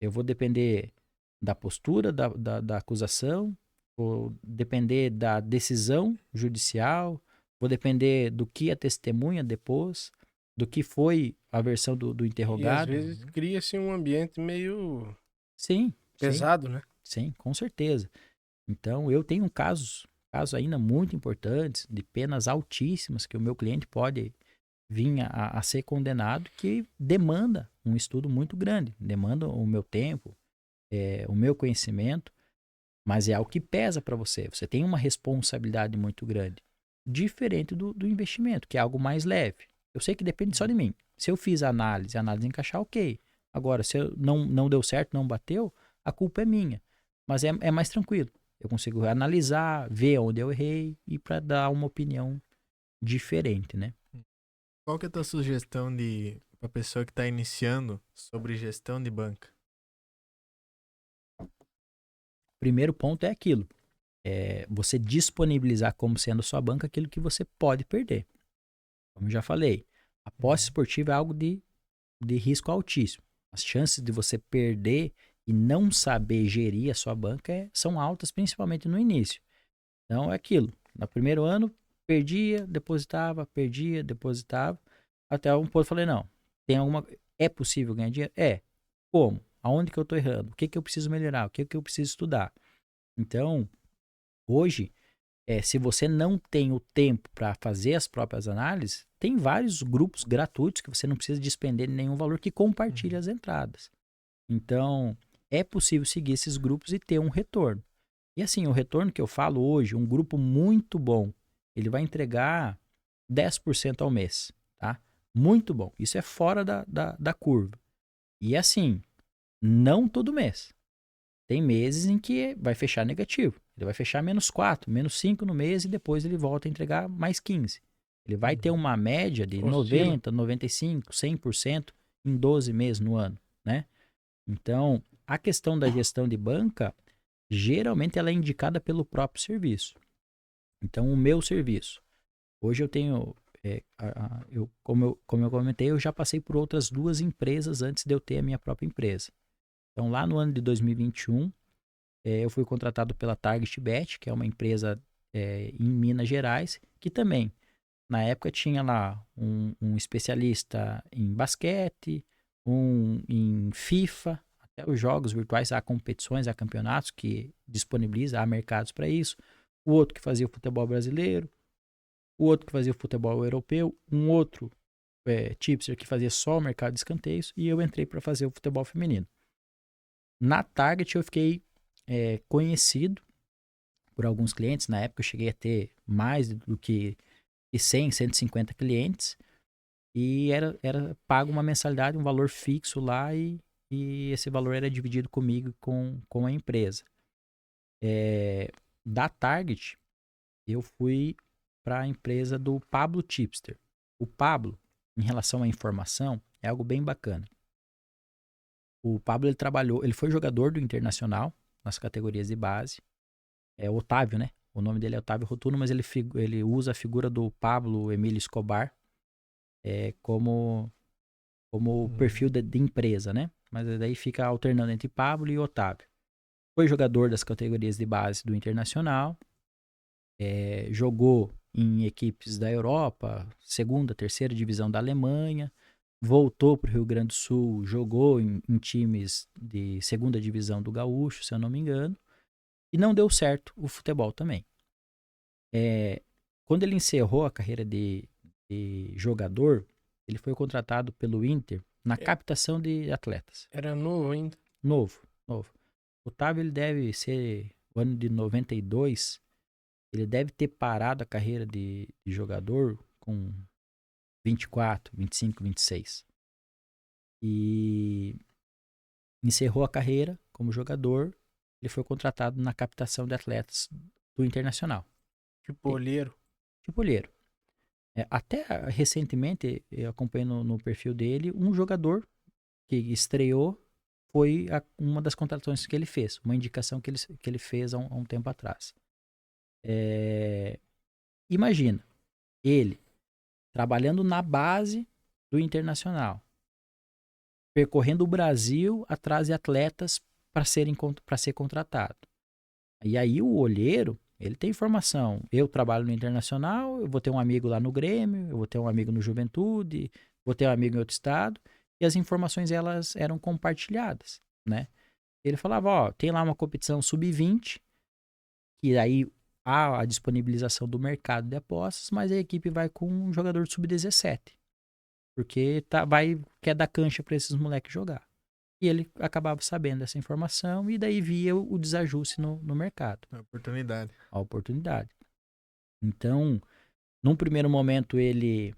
eu vou depender da postura da acusação, vou depender da decisão judicial, vou depender do que a testemunha depôs, do que foi a versão do E às interrogado. vezes cria-se um ambiente meio Sim, pesado, né? sim, com certeza. Então, eu tenho casos ainda muito importantes, de penas altíssimas, que o meu cliente pode vir a ser condenado, que demanda um estudo muito grande, demanda o meu tempo, o meu conhecimento, mas é algo que pesa para você. Você tem uma responsabilidade muito grande, diferente do investimento, que é algo mais leve. Eu sei que depende só de mim. Se eu fiz a análise encaixar, ok. Agora, se eu não deu certo, não bateu, a culpa é minha. Mas é mais tranquilo. Eu consigo analisar, ver onde eu errei e para dar uma opinião diferente, né? Qual que é a tua sugestão pra pessoa que tá iniciando sobre gestão de banca? Primeiro ponto é aquilo. Você disponibilizar como sendo sua banca aquilo que você pode perder. Como já falei, a aposta esportiva é algo de risco altíssimo. As chances de você perder e não saber gerir a sua banca são altas, principalmente no início. Então é aquilo. No primeiro ano, perdia, depositava. Até um ponto eu falei, não, é possível ganhar dinheiro? É. Como? Aonde que eu estou errando? O que que eu preciso melhorar? O que que eu preciso estudar? Então, hoje, se você não tem o tempo para fazer as próprias análises, tem vários grupos gratuitos que você não precisa despender nenhum valor que compartilha as entradas. Então, é possível seguir esses grupos e ter um retorno. E assim, o retorno que eu falo hoje, um grupo muito bom, ele vai entregar 10% ao mês, tá? Muito bom. Isso é fora da curva. E assim, não todo mês. Tem meses em que vai fechar negativo. Ele vai fechar -4, -5 no mês e depois ele volta a entregar mais 15. Ele vai ter uma média de Oscila. 90, 95, 100% em 12 meses no ano, né? Então, a questão da gestão de banca, geralmente ela é indicada pelo próprio serviço. Então, o meu serviço, hoje eu tenho, como eu comentei, eu já passei por outras 2 empresas antes de eu ter a minha própria empresa. Então, lá no ano de 2021, eu fui contratado pela TargetBet, que é uma empresa em Minas Gerais, que também, na época, tinha lá um especialista em basquete, um em FIFA, até os jogos virtuais, há competições, há campeonatos que disponibiliza, há mercados para isso. O outro que fazia o futebol brasileiro, o outro que fazia o futebol europeu, um outro tipster que fazia só o mercado de escanteios, e eu entrei para fazer o futebol feminino. Na Target eu fiquei conhecido por alguns clientes. Na época eu cheguei a ter mais do que 100, 150 clientes. E era pago uma mensalidade, um valor fixo lá, e esse valor era dividido comigo com a empresa. Da Target, eu fui para a empresa do Pablo Tipster. O Pablo, em relação à informação, é algo bem bacana. O Pablo, ele foi jogador do Internacional, nas categorias de base. É Otávio, né? O nome dele é Otávio Rotuno, mas ele usa a figura do Pablo Emílio Escobar como perfil de empresa, né? Mas daí fica alternando entre Pablo e Otávio. Foi jogador das categorias de base do Internacional, jogou em equipes da Europa, segunda, terceira divisão da Alemanha, voltou para o Rio Grande do Sul, jogou em times de segunda divisão do Gaúcho, se eu não me engano, e não deu certo o futebol também. Quando ele encerrou a carreira de jogador, ele foi contratado pelo Inter na captação de atletas. Era novo ainda. Novo. O Otávio, ele deve ser, o ano de 92, ele deve ter parado a carreira de jogador com 24, 25, 26. E encerrou a carreira como jogador. Ele foi contratado na captação de atletas do Internacional. Tipo olheiro. Tipo olheiro. Até recentemente, eu acompanhei no perfil dele um jogador que estreou, foi uma das contratações que ele fez, uma indicação que ele fez há um tempo atrás. Imagina, ele trabalhando na base do Internacional, percorrendo o Brasil atrás de atletas para ser contratado. E aí o olheiro, ele tem informação. Eu trabalho no Internacional, eu vou ter um amigo lá no Grêmio, eu vou ter um amigo no Juventude, vou ter um amigo em outro estado, e as informações elas eram compartilhadas, né? Ele falava, ó, tem lá uma competição sub-20, que aí há a disponibilização do mercado de apostas, mas a equipe vai com um jogador sub-17, porque quer dar cancha para esses moleques jogar. E ele acabava sabendo dessa informação e daí via o desajuste no mercado. A oportunidade. Então, num primeiro momento ele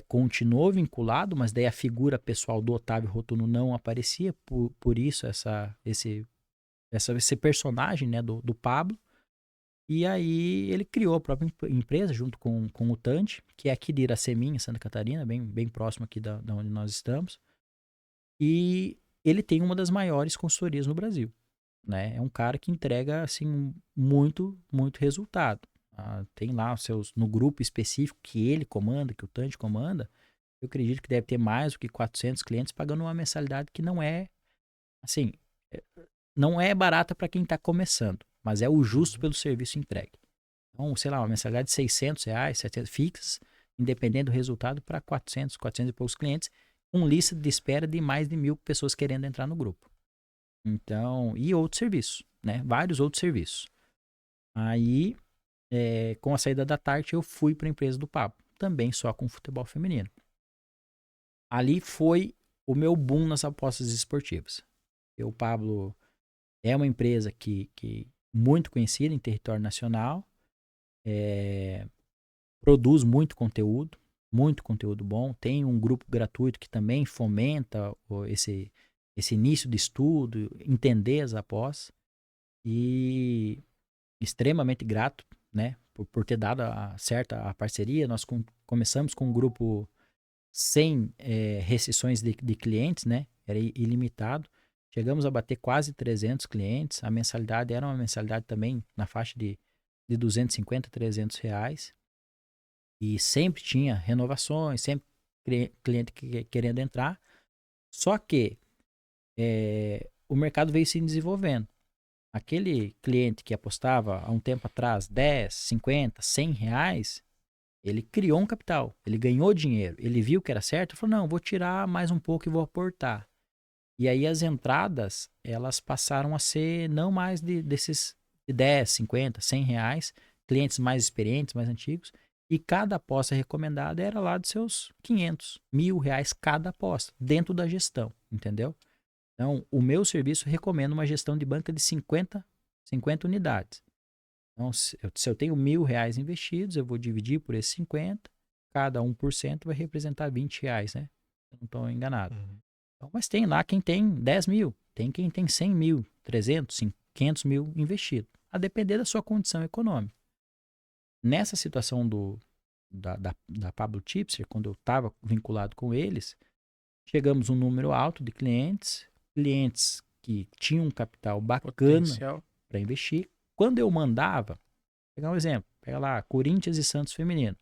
continuou vinculado, mas daí a figura pessoal do Otávio Rotuno não aparecia, por isso esse personagem, né, do Pablo. E aí ele criou a própria empresa junto com o Tante, que é aqui de Iraceminha, Santa Catarina, bem próximo aqui da onde nós estamos. E ele tem uma das maiores consultorias no Brasil, né? É um cara que entrega, assim, muito, muito resultado. Tem lá no grupo específico que ele comanda, que o Tante comanda, eu acredito que deve ter mais do que 400 clientes pagando uma mensalidade que não é, assim, não é barata para quem está começando, mas é o justo pelo serviço entregue. Então, sei lá, uma mensalidade de R$600, 700 fixas, independente do resultado, para 400 e poucos clientes, com lista de espera de mais de 1.000 pessoas querendo entrar no grupo. Então, e outros serviços, né? Vários outros serviços. Aí, com a saída da Tarte, eu fui para a empresa do Pablo, também só com futebol feminino. Ali foi o meu boom nas apostas esportivas. O Pablo é uma empresa que muito conhecida em território nacional, produz muito conteúdo bom, tem um grupo gratuito que também fomenta esse início de estudo, entender as apostas, e extremamente grato, né, por ter dado a parceria. Nós começamos com um grupo sem restrições de clientes, né, era ilimitado. Chegamos a bater quase 300 clientes. A mensalidade era uma mensalidade também na faixa de 250, 300 reais. E sempre tinha renovações, sempre cliente querendo entrar. Só que o mercado veio se desenvolvendo. Aquele cliente que apostava há um tempo atrás 10, 50, 100 reais, ele criou um capital, ele ganhou dinheiro, ele viu que era certo e falou, não, vou tirar mais um pouco e vou aportar. E aí as entradas, elas passaram a ser não mais desses 10, 50, 100 reais, clientes mais experientes, mais antigos, e cada aposta recomendada era lá dos seus 500, R$1.000 cada aposta, dentro da gestão, entendeu? Então, o meu serviço recomenda uma gestão de banca de 50 unidades. Então, se eu tenho R$1.000 investidos, eu vou dividir por esses 50, cada 1% vai representar R$20, né? Eu não estou enganado. Então, mas tem lá quem tem 10 mil, tem quem tem 100 mil, 300, 500 mil investido, a depender da sua condição econômica. Nessa situação da Pablo Tipster, quando eu estava vinculado com eles, chegamos a um número alto de clientes que tinham um capital bacana para investir. Quando eu mandava, vou pegar um exemplo, pega lá, Corinthians e Santos feminino.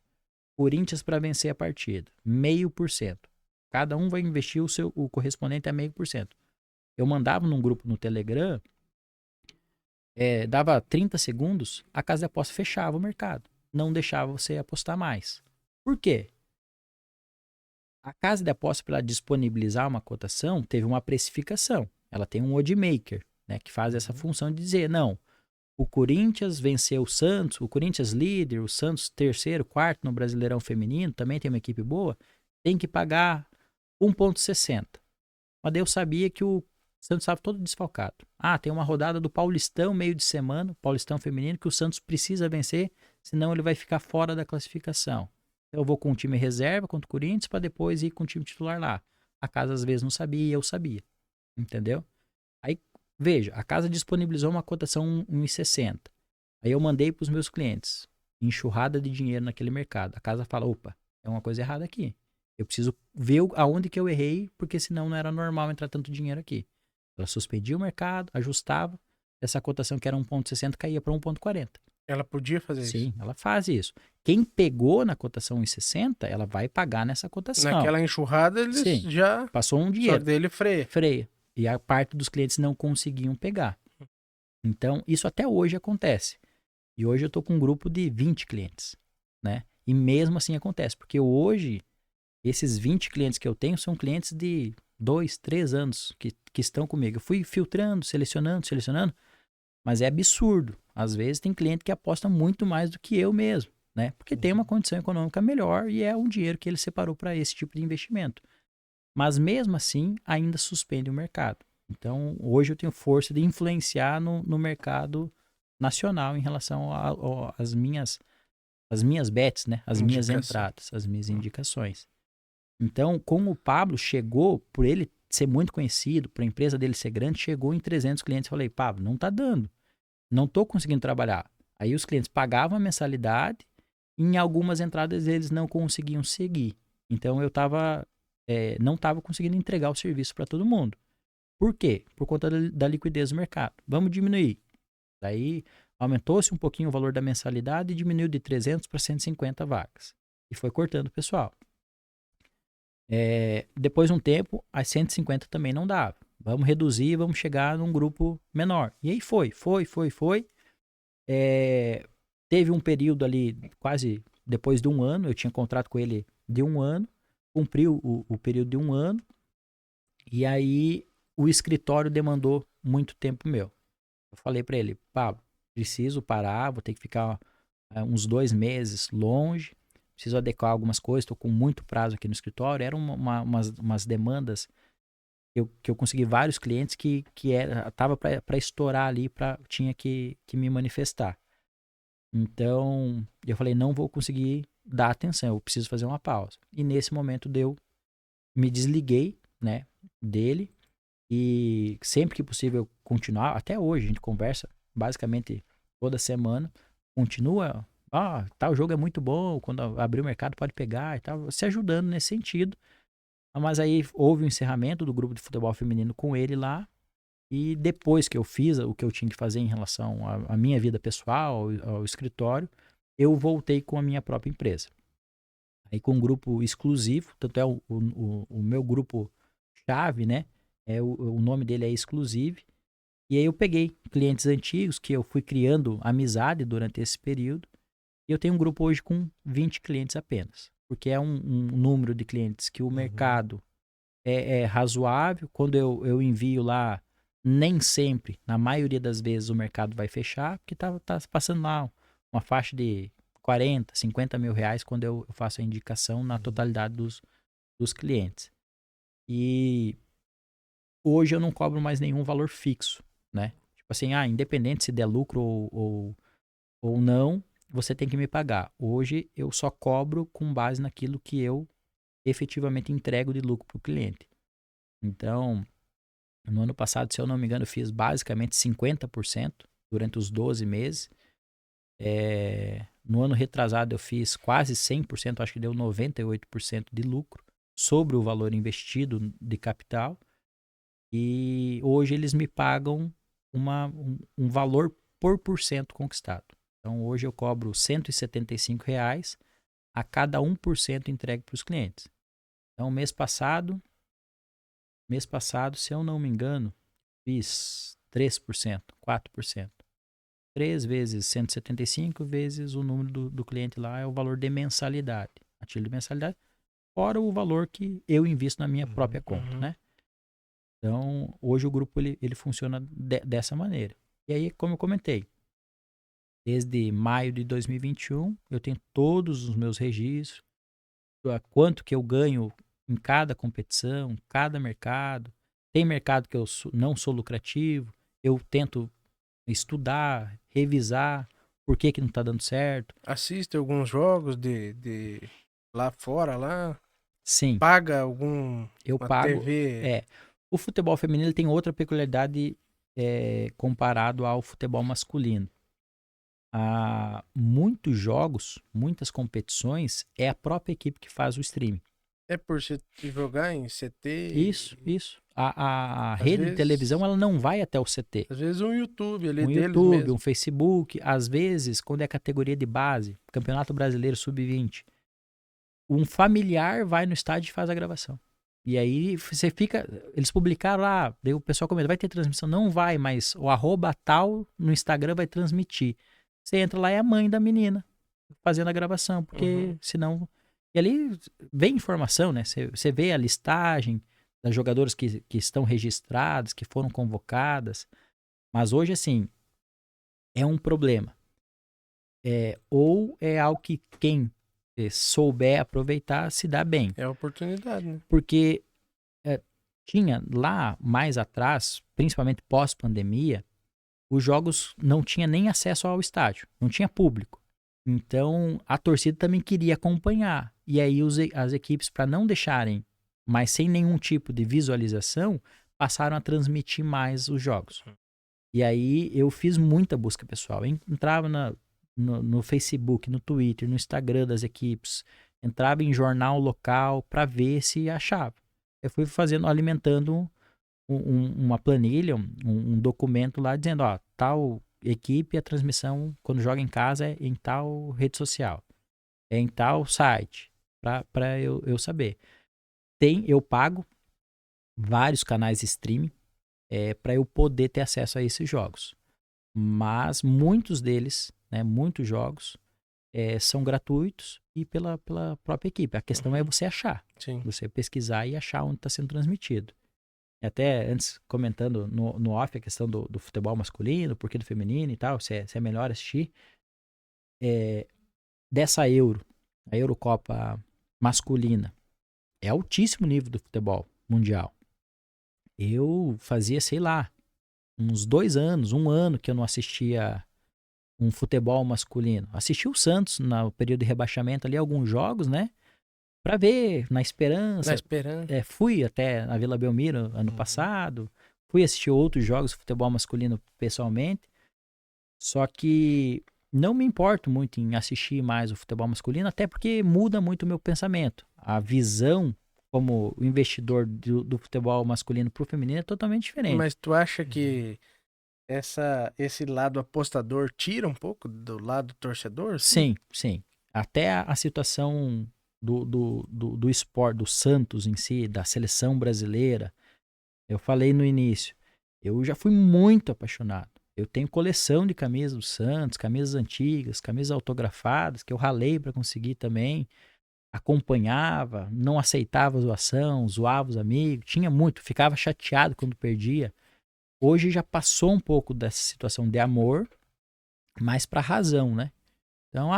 Corinthians para vencer a partida, 0,5%. Cada um vai investir o correspondente a 0,5%. Eu mandava num grupo no Telegram, dava 30 segundos, a casa de aposta fechava o mercado. Não deixava você apostar mais. Por quê? A casa de aposta, para disponibilizar uma cotação, teve uma precificação. Ela tem um odd maker, né, que faz essa função de dizer, não, o Corinthians venceu o Santos, o Corinthians líder, o Santos terceiro, quarto no Brasileirão Feminino, também tem uma equipe boa, tem que pagar 1,60. Mas daí eu sabia que o Santos estava todo desfalcado. Tem uma rodada do Paulistão, meio de semana, Paulistão Feminino, que o Santos precisa vencer, senão ele vai ficar fora da classificação. Então eu vou com o time reserva contra o Corinthians para depois ir com o time titular lá. A casa às vezes não sabia e eu sabia. Entendeu? Aí, veja, a casa disponibilizou uma cotação 1,60. Aí eu mandei para os meus clientes, enxurrada de dinheiro naquele mercado. A casa fala, opa, é uma coisa errada aqui. Eu preciso ver aonde que eu errei, porque senão não era normal entrar tanto dinheiro aqui. Ela suspendia o mercado, ajustava, essa cotação que era 1,60 caía para 1,40. Ela podia fazer isso? Sim, ela faz isso. Quem pegou na cotação 1,60, ela vai pagar nessa cotação. Naquela enxurrada, eles Sim, já... passou um Só dinheiro. que daí ele freia. Freia. E a parte dos clientes não conseguiam pegar. Então, isso até hoje acontece. E hoje eu estou com um grupo de 20 clientes, né? E mesmo assim acontece, porque hoje, esses 20 clientes que eu tenho são clientes de 2, 3 anos que estão comigo. Eu fui filtrando, selecionando, mas é absurdo. Às vezes tem cliente que aposta muito mais do que eu mesmo, né? Porque tem uma condição econômica melhor e é um dinheiro que ele separou para esse tipo de investimento. Mas mesmo assim, ainda suspende o mercado. Então, hoje eu tenho força de influenciar no mercado nacional em relação às minhas bets, né? As minhas entradas, as minhas indicações. Então, como o Pablo chegou, por ele ser muito conhecido, por a empresa dele ser grande, chegou em 300 clientes. Eu falei, Pablo, não tá dando. Não tô conseguindo trabalhar. Aí os clientes pagavam a mensalidade e em algumas entradas eles não conseguiam seguir. Então, eu não estava conseguindo entregar o serviço para todo mundo. Por quê? Por conta da liquidez do mercado. Vamos diminuir. Daí aumentou-se um pouquinho o valor da mensalidade e diminuiu de 300 para 150 vagas. E foi cortando o pessoal. Depois de um tempo, as 150 também não dava. Vamos reduzir, vamos chegar num grupo menor. E aí foi. Teve um período ali, quase depois de um ano, eu tinha contrato com ele de um ano, cumpriu o período de um ano, e aí o escritório demandou muito tempo meu. Eu falei para ele, Pablo, preciso parar, vou ter que ficar uns 2 meses longe, preciso adequar algumas coisas, estou com muito prazo aqui no escritório. Eram umas demandas que eu consegui vários clientes que estava para estourar ali, tinha que me manifestar. Então, eu falei, não vou conseguir dar atenção, eu preciso fazer uma pausa. E nesse momento me desliguei, né, dele, e sempre que possível continuar, até hoje a gente conversa basicamente toda semana, continua, tal jogo é muito bom, quando abrir o mercado pode pegar e tal, se ajudando nesse sentido. Mas aí houve o encerramento do grupo de futebol feminino com ele lá, e depois que eu fiz o que eu tinha que fazer em relação à minha vida pessoal, ao escritório, eu voltei com a minha própria empresa. Aí com um grupo exclusivo, tanto é o meu grupo chave, né? O nome dele é Exclusive. E aí eu peguei clientes antigos que eu fui criando amizade durante esse período. E eu tenho um grupo hoje com 20 clientes apenas. Porque é um número de clientes que o mercado é razoável. Quando eu envio lá, nem sempre, na maioria das vezes, o mercado vai fechar. Porque tá passando lá uma faixa de 40, 50 mil reais quando eu faço a indicação na totalidade dos clientes. E hoje eu não cobro mais nenhum valor fixo, né? Tipo assim, independente se der lucro ou não, você tem que me pagar. Hoje eu só cobro com base naquilo que eu efetivamente entrego de lucro para o cliente. Então, no ano passado, se eu não me engano, eu fiz basicamente 50% durante os 12 meses. No ano retrasado eu fiz quase 100%, acho que deu 98% de lucro sobre o valor investido de capital. E hoje eles me pagam um valor por cento conquistado. Então hoje eu cobro R$ 175 a cada 1% entregue para os clientes. Então mês passado, se eu não me engano, fiz 3%, 4%. 3 vezes 175 vezes o número do cliente lá é o valor de mensalidade. A título de mensalidade, fora o valor que eu invisto na minha própria conta, né? Então, hoje o grupo ele funciona dessa maneira. E aí, como eu comentei, desde maio de 2021, eu tenho todos os meus registros, quanto que eu ganho em cada competição, cada mercado. Tem mercado que eu não sou lucrativo, eu tento estudar, revisar por que não está dando certo. Assiste alguns jogos de lá fora, lá? Sim. Paga Eu uma pago. TV? O futebol feminino tem outra peculiaridade comparado ao futebol masculino. Muitos jogos, muitas competições, é a própria equipe que faz o streaming. É por se jogar em CT. Isso. A Às rede de vezes- televisão, ela não vai até o CT. Às vezes um YouTube ali Um deles YouTube, mesmo. um Facebook, às vezes, quando é categoria de base, Campeonato Brasileiro Sub-20, um familiar vai no estádio e faz a gravação. E aí você fica. Eles publicaram lá, daí o pessoal comenta, vai ter transmissão? Não vai, mas o @tal no Instagram vai transmitir. Você entra lá, é a mãe da menina fazendo a gravação, porque senão. E ali vem informação, né? Você vê a listagem das jogadoras que estão registradas, que foram convocadas. Mas hoje, assim, é um problema. Ou é algo que quem souber aproveitar se dá bem. É a oportunidade, né? Porque tinha lá mais atrás, principalmente pós-pandemia, os jogos não tinha nem acesso ao estádio, não tinha público. Então a torcida também queria acompanhar. E aí as equipes, para não deixarem, mas sem nenhum tipo de visualização, passaram a transmitir mais os jogos. E aí eu fiz muita busca pessoal. Entrava no Facebook, no Twitter, no Instagram das equipes, entrava em jornal local para ver se achava. Eu fui alimentando uma planilha, um documento lá dizendo, ó, tal equipe, a transmissão quando joga em casa é em tal rede social, é em tal site, para eu saber. Eu pago vários canais de streaming para eu poder ter acesso a esses jogos. Mas muitos deles, né, muitos jogos, são gratuitos e pela própria equipe. A questão é você achar. Sim. Você pesquisar e achar onde está sendo transmitido. E até antes, comentando no off a questão do futebol masculino, porque do feminino e tal, se é melhor assistir. Dessa Euro, a Eurocopa masculina, é altíssimo nível do futebol mundial. Eu fazia, sei lá, uns 2 anos, 1 ano que eu não assistia um futebol masculino. Assisti o Santos no período de rebaixamento ali, alguns jogos, né? Pra ver, na esperança. Na esperança. Fui até a Vila Belmiro ano passado. Fui assistir outros jogos de futebol masculino pessoalmente. Só que não me importo muito em assistir mais o futebol masculino, até porque muda muito o meu pensamento. A visão como investidor do futebol masculino pro feminino é totalmente diferente. Mas tu acha que esse lado apostador tira um pouco do lado torcedor? Sim. Até a situação do esporte, do Santos em si, da seleção brasileira. Eu falei no início, eu já fui muito apaixonado. Eu tenho coleção de camisas do Santos, camisas antigas, camisas autografadas, que eu ralei para conseguir também. Acompanhava, não aceitava zoação, zoava os amigos, tinha muito, ficava chateado quando perdia. Hoje já passou um pouco dessa situação de amor, mais para razão, né? Então,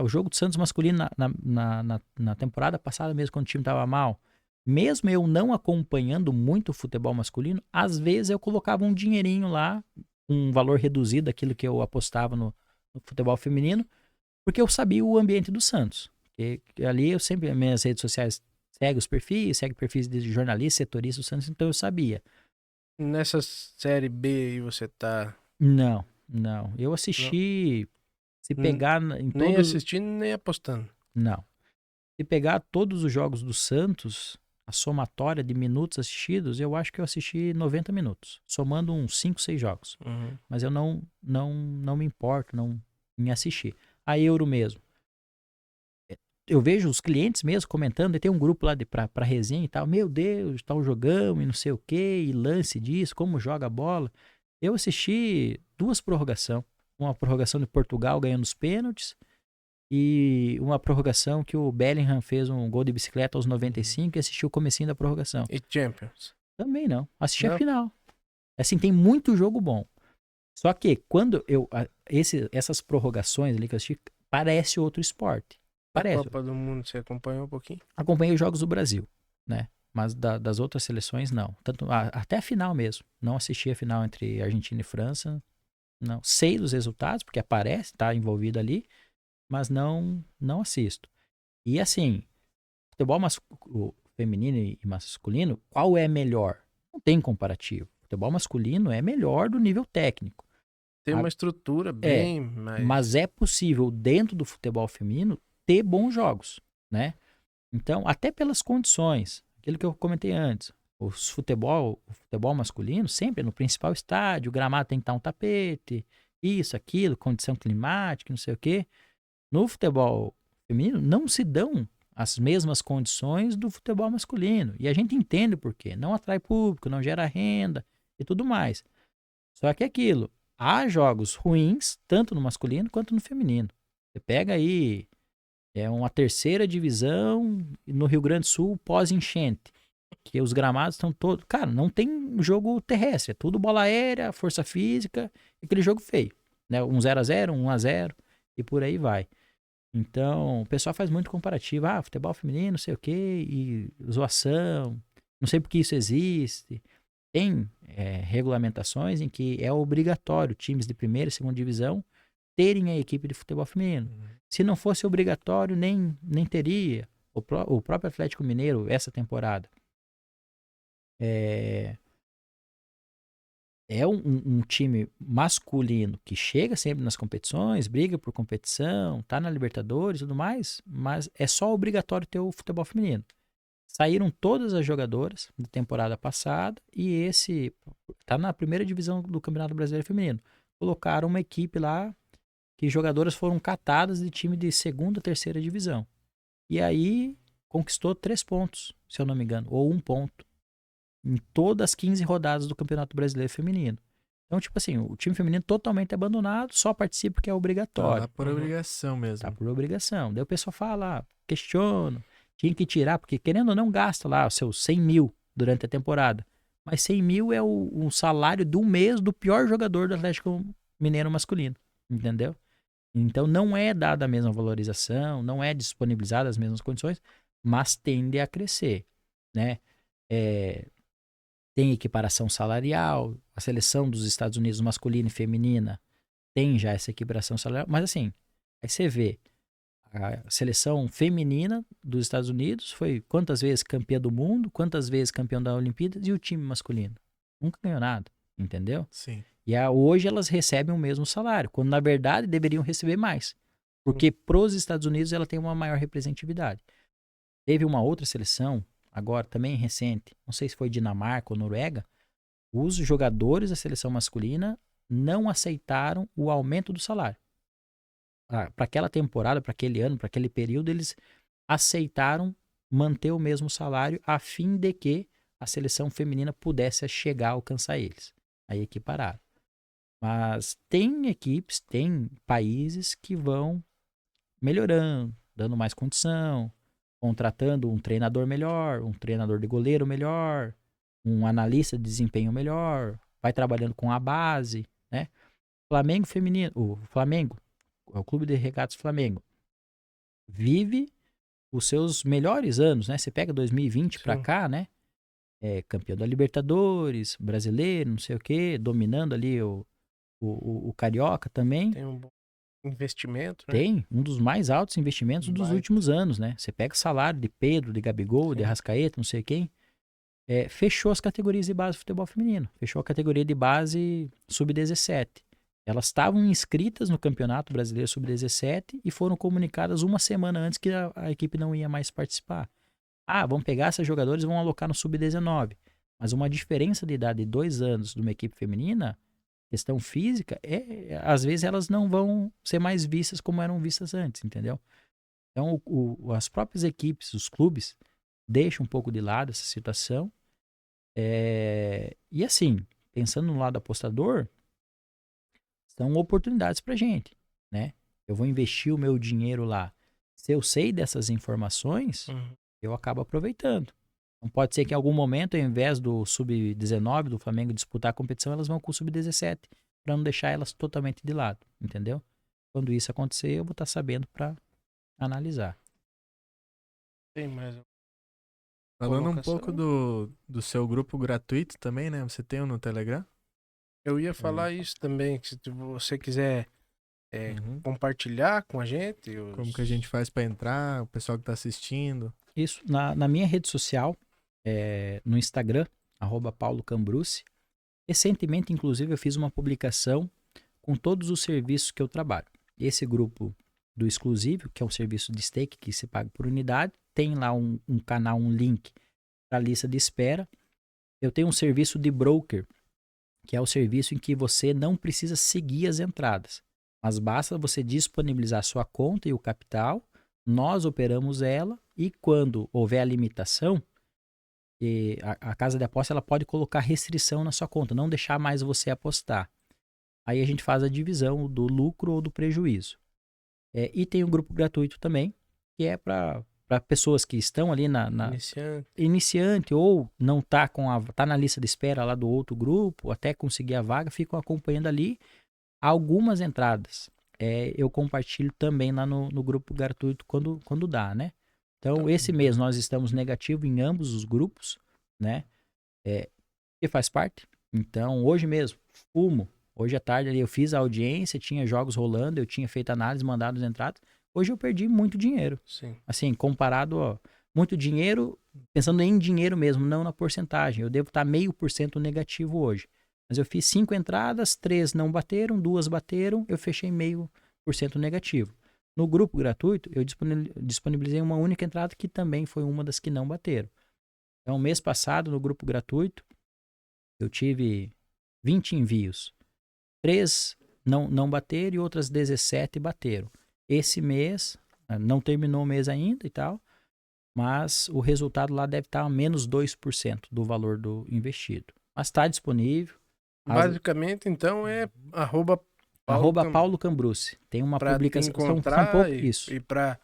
o jogo do Santos masculino na temporada passada mesmo, quando o time tava mal, mesmo eu não acompanhando muito o futebol masculino, às vezes eu colocava um dinheirinho lá, um valor reduzido daquilo que eu apostava no futebol feminino, porque eu sabia o ambiente do Santos. E ali eu sempre, nas minhas redes sociais, segue perfis de jornalistas, setoristas do Santos, então eu sabia. Nessa série B aí você tá... Não. Eu assisti... Se pegar em todos... Nem assistindo, nem apostando. Não. Se pegar todos os jogos do Santos, a somatória de minutos assistidos, eu acho que eu assisti 90 minutos. Somando uns 5, 6 jogos. Mas eu não me importo em assistir. A Euro mesmo. Eu vejo os clientes mesmo comentando, e tem um grupo lá pra resenha e tal. Meu Deus, tal jogão e não sei o que, e lance disso, como joga a bola. Eu assisti 2 prorrogações. Uma prorrogação de Portugal ganhando os pênaltis e uma prorrogação que o Bellingham fez um gol de bicicleta aos 95 e assistiu o comecinho da prorrogação. E Champions? Também não. Assisti a final. Assim, tem muito jogo bom. Só que quando essas prorrogações ali que eu assisti, parece outro esporte. Parece. A Copa do Mundo você acompanhou um pouquinho? Acompanhei os jogos do Brasil, né? Mas das outras seleções, não. Até a final mesmo. Não assisti a final entre Argentina e França. Não sei dos resultados, porque aparece, tá envolvido ali, mas não assisto. E assim, futebol feminino e masculino, qual é melhor? Não tem comparativo. Futebol masculino é melhor do nível técnico. Tem uma estrutura bem mais... Mas é possível, dentro do futebol feminino, ter bons jogos, né? Então, até pelas condições, aquilo que eu comentei antes, o futebol masculino, sempre no principal estádio, o gramado tem que estar um tapete, isso, aquilo, condição climática, não sei o quê. No futebol feminino, não se dão as mesmas condições do futebol masculino. E a gente entende por quê. Não atrai público, não gera renda e tudo mais. Só que é aquilo, há jogos ruins, tanto no masculino quanto no feminino. Você pega aí, uma terceira divisão no Rio Grande do Sul pós-enchente, que os gramados estão todos... Cara, não tem jogo terrestre, é tudo bola aérea, força física, aquele jogo feio. Né? Um 0-0, 1-0 e por aí vai. Então, o pessoal faz muito comparativo. Ah, futebol feminino, não sei o quê, e zoação, não sei por que isso existe. Tem regulamentações em que é obrigatório times de primeira e segunda divisão terem a equipe de futebol feminino. Se não fosse obrigatório, nem teria. O próprio Atlético Mineiro, essa temporada, é um time masculino que chega sempre nas competições, briga por competição, tá na Libertadores e tudo mais, mas é só obrigatório ter o futebol feminino. Saíram todas as jogadoras da temporada passada e esse tá na primeira divisão do Campeonato Brasileiro Feminino. Colocaram uma equipe lá que jogadoras foram catadas de time de segunda, terceira divisão. E aí conquistou 3 pontos, se eu não me engano, ou 1 ponto em todas as 15 rodadas do Campeonato Brasileiro Feminino. Então, tipo assim, o time feminino totalmente abandonado, só participa porque é obrigatório. Tá lá por obrigação mesmo. Tá por obrigação. Daí o pessoal fala, questiona, tinha que tirar, porque querendo ou não gasta lá os seus 100 mil durante a temporada. Mas 100 mil é o salário do mês do pior jogador do Atlético Mineiro masculino, entendeu? Então não é dada a mesma valorização, não é disponibilizada as mesmas condições, mas tende a crescer, né? Tem equiparação salarial, a seleção dos Estados Unidos masculina e feminina tem já essa equiparação salarial, mas assim, aí você vê, a seleção feminina dos Estados Unidos foi quantas vezes campeã do mundo, quantas vezes campeão da Olimpíada, e o time masculino nunca ganhou nada, entendeu? Sim. E hoje elas recebem o mesmo salário, quando na verdade deveriam receber mais, porque pros Estados Unidos ela tem uma maior representatividade. Teve uma outra seleção, agora também recente, não sei se foi Dinamarca ou Noruega, os jogadores da seleção masculina não aceitaram o aumento do salário. Para aquela temporada, para aquele ano, para aquele período, eles aceitaram manter o mesmo salário a fim de que a seleção feminina pudesse chegar a alcançar eles. Aí equipararam. Mas tem equipes, tem países que vão melhorando, dando mais condição, contratando um treinador melhor, um treinador de goleiro melhor, um analista de desempenho melhor, vai trabalhando com a base, né? Flamengo feminino, o Flamengo, é o Clube de Regatas Flamengo, vive os seus melhores anos, né? Você pega 2020 para cá, né? Campeão da Libertadores, brasileiro, não sei o quê, dominando ali o Carioca também. Tem um bom investimento, né? Tem um dos mais altos investimentos dos últimos anos, né? Você pega o salário de Pedro, de Gabigol, de Arrascaeta, não sei quem. Fechou as categorias de base do futebol feminino. Fechou a categoria de base sub-17. Elas estavam inscritas no Campeonato Brasileiro Sub-17 e foram comunicadas uma semana antes que a equipe não ia mais participar. Vamos pegar esses jogadores e vamos alocar no Sub-19. Mas uma diferença de idade de 2 anos de uma equipe feminina, questão física, às vezes elas não vão ser mais vistas como eram vistas antes, entendeu? Então, as próprias equipes, os clubes, deixam um pouco de lado essa situação. E assim, pensando no lado apostador, são oportunidades pra gente, né? Eu vou investir o meu dinheiro lá. Se eu sei dessas informações, eu acabo aproveitando. Não pode ser que em algum momento, ao invés do Sub-19 do Flamengo disputar a competição, elas vão com o Sub-17, para não deixar elas totalmente de lado, entendeu? Quando isso acontecer, eu vou estar sabendo para analisar. Tem mais. Falando um pouco do seu grupo gratuito também, né? Você tem um no Telegram? Eu ia falar isso também, que se você quiser compartilhar com a gente. Como que a gente faz para entrar, o pessoal que tá assistindo. Isso, na minha rede social, no Instagram, @paulocambrucci. Recentemente, inclusive, eu fiz uma publicação com todos os serviços que eu trabalho. Esse grupo do exclusivo, que é um serviço de stake que se paga por unidade, tem lá um canal, um link para a lista de espera. Eu tenho um serviço de broker, que é o serviço em que você não precisa seguir as entradas, mas basta você disponibilizar a sua conta e o capital, nós operamos ela e quando houver a limitação, a casa de aposta ela pode colocar restrição na sua conta, não deixar mais você apostar. Aí a gente faz a divisão do lucro ou do prejuízo. E tem um grupo gratuito também, que é para pessoas que estão ali iniciante ou não tá na lista de espera lá do outro grupo, até conseguir a vaga, ficam acompanhando ali algumas entradas. Eu compartilho também lá no grupo gratuito quando dá, né? Então, esse mês nós estamos negativo em ambos os grupos, né? Que faz parte. Então, hoje mesmo, hoje à tarde ali eu fiz a audiência, tinha jogos rolando, eu tinha feito análise, mandado as entradas. Hoje eu perdi muito dinheiro. Sim. Assim, comparado muito dinheiro, pensando em dinheiro mesmo, não na porcentagem. Eu devo estar 0,5% negativo hoje. Mas eu fiz 5 entradas, 3 não bateram, 2 bateram, eu fechei 0,5% negativo. No grupo gratuito, eu disponibilizei uma única entrada que também foi uma das que não bateram. Então, mês passado, no grupo gratuito, eu tive 20 envios. 3 não bateram e outras 17 bateram. Esse mês, não terminou o mês ainda e tal, mas o resultado lá deve estar a menos 2% do valor do investido. Mas está disponível. Basicamente, então, é @Paulo Cambrucci. Tem uma publicação. São isso. E para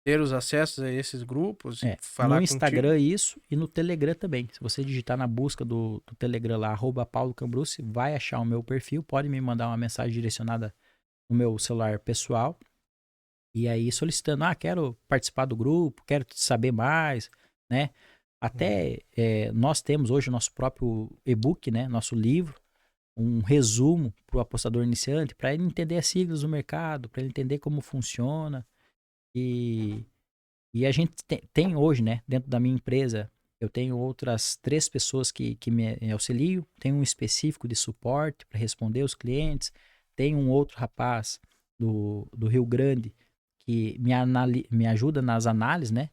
ter os acessos a esses grupos, falar no Instagram contigo. isso e no Telegram também. Se você digitar na busca do Telegram lá, @Paulo Cambrucci, vai achar o meu perfil, pode me mandar uma mensagem direcionada no meu celular pessoal. E aí solicitando, quero participar do grupo, quero saber mais, né? Até nós temos hoje o nosso próprio e-book, né? Nosso livro, um resumo para o apostador iniciante, para ele entender as siglas do mercado, para ele entender como funciona. E a gente tem hoje, né? Dentro da minha empresa, eu tenho outras 3 pessoas que me auxiliam. Tem um específico de suporte para responder os clientes. Tem um outro rapaz do Rio Grande que me ajuda nas análises, né?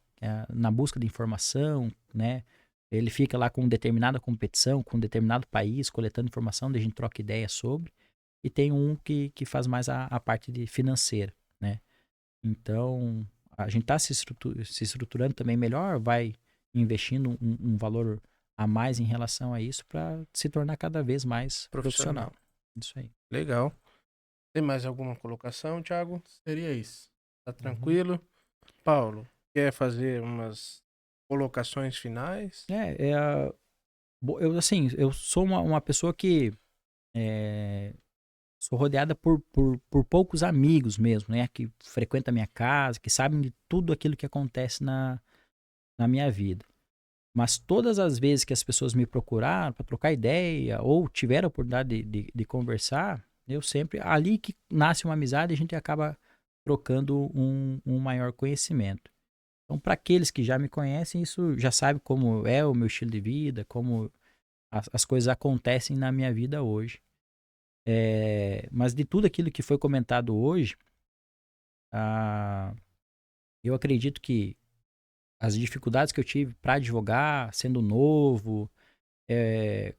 Na busca de informação, né? Ele fica lá com determinada competição, com determinado país, coletando informação, daí a gente troca ideia sobre. E tem um que faz mais a parte de financeira, né? Então, a gente está se estruturando também melhor, vai investindo um valor a mais em relação a isso para se tornar cada vez mais profissional. Isso aí. Legal. Tem mais alguma colocação, Thiago? Seria isso. Tá tranquilo? Paulo, quer fazer umas colocações finais? Eu sou uma pessoa que sou rodeada por poucos amigos mesmo, né? Que frequentam a minha casa, que sabem de tudo aquilo que acontece na minha vida. Mas todas as vezes que as pessoas me procuraram para trocar ideia ou tiveram a oportunidade de conversar, eu sempre... Ali que nasce uma amizade, a gente acaba trocando um maior conhecimento. Então, para aqueles que já me conhecem, isso já sabe como é o meu estilo de vida, como as coisas acontecem na minha vida hoje. Mas de tudo aquilo que foi comentado hoje, eu acredito que as dificuldades que eu tive para advogar, sendo novo,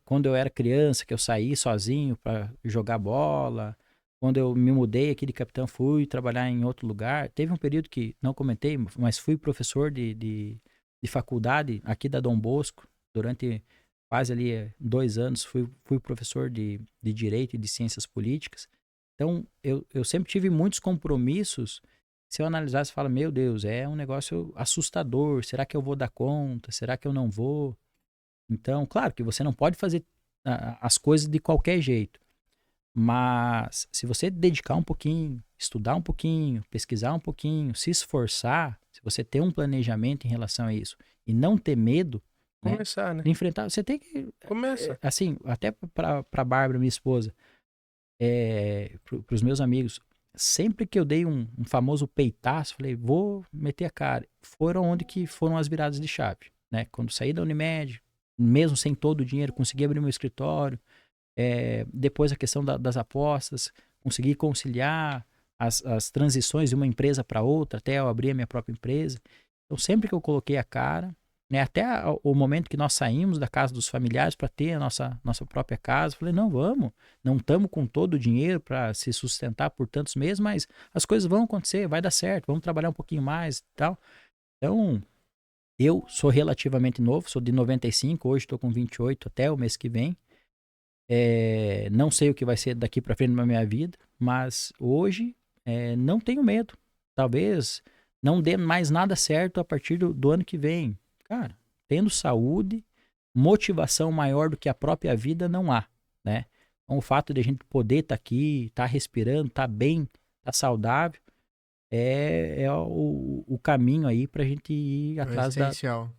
quando eu era criança, que eu saí sozinho para jogar bola, quando eu me mudei aqui de Capitão, fui trabalhar em outro lugar. Teve um período que, não comentei, mas fui professor de faculdade aqui da Dom Bosco. Durante quase ali 2 anos, fui professor de Direito e de Ciências Políticas. Então, eu sempre tive muitos compromissos. Se eu analisasse, fala, meu Deus, é um negócio assustador. Será que eu vou dar conta? Será que eu não vou? Então, claro que você não pode fazer as coisas de qualquer jeito. Mas se você dedicar um pouquinho, estudar um pouquinho, pesquisar um pouquinho, se esforçar, se você ter um planejamento em relação a isso e não ter medo, começar, né? De enfrentar, você tem que... Começa. Assim, até pra Bárbara, minha esposa, pros meus amigos, sempre que eu dei um famoso peitaço, falei, vou meter a cara. Foram as viradas de chave, né? Quando saí da Unimed, mesmo sem todo o dinheiro, consegui abrir meu escritório. Depois a questão das apostas, consegui conciliar as transições de uma empresa para outra, até eu abrir a minha própria empresa. Então, sempre que eu coloquei a cara, né, até o momento que nós saímos da casa dos familiares para ter a nossa própria casa, falei, não, vamos, não estamos com todo o dinheiro para se sustentar por tantos meses, mas as coisas vão acontecer, vai dar certo, vamos trabalhar um pouquinho mais e tal. Então, eu sou relativamente novo, sou de 95, hoje estou com 28 até o mês que vem. Não sei o que vai ser daqui para frente na minha vida, mas hoje não tenho medo. Talvez não dê mais nada certo a partir do ano que vem. Cara, tendo saúde, motivação maior do que a própria vida não há, né? Então, o fato de a gente poder estar aqui, estar respirando, estar bem, estar saudável, é o caminho aí pra gente ir atrás essencial.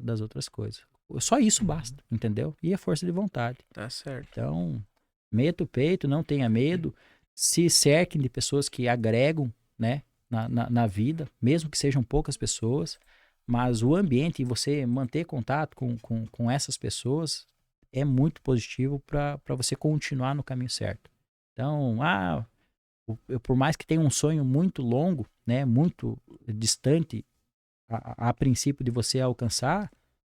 das outras coisas. Só isso basta, entendeu? E a força de vontade. Tá certo. Então, meta o peito, não tenha medo, se cerquem de pessoas que agregam, né, na vida, mesmo que sejam poucas pessoas, mas o ambiente e você manter contato com essas pessoas é muito positivo para você continuar no caminho certo. Então, por mais que tenha um sonho muito longo, né, muito distante a princípio de você alcançar,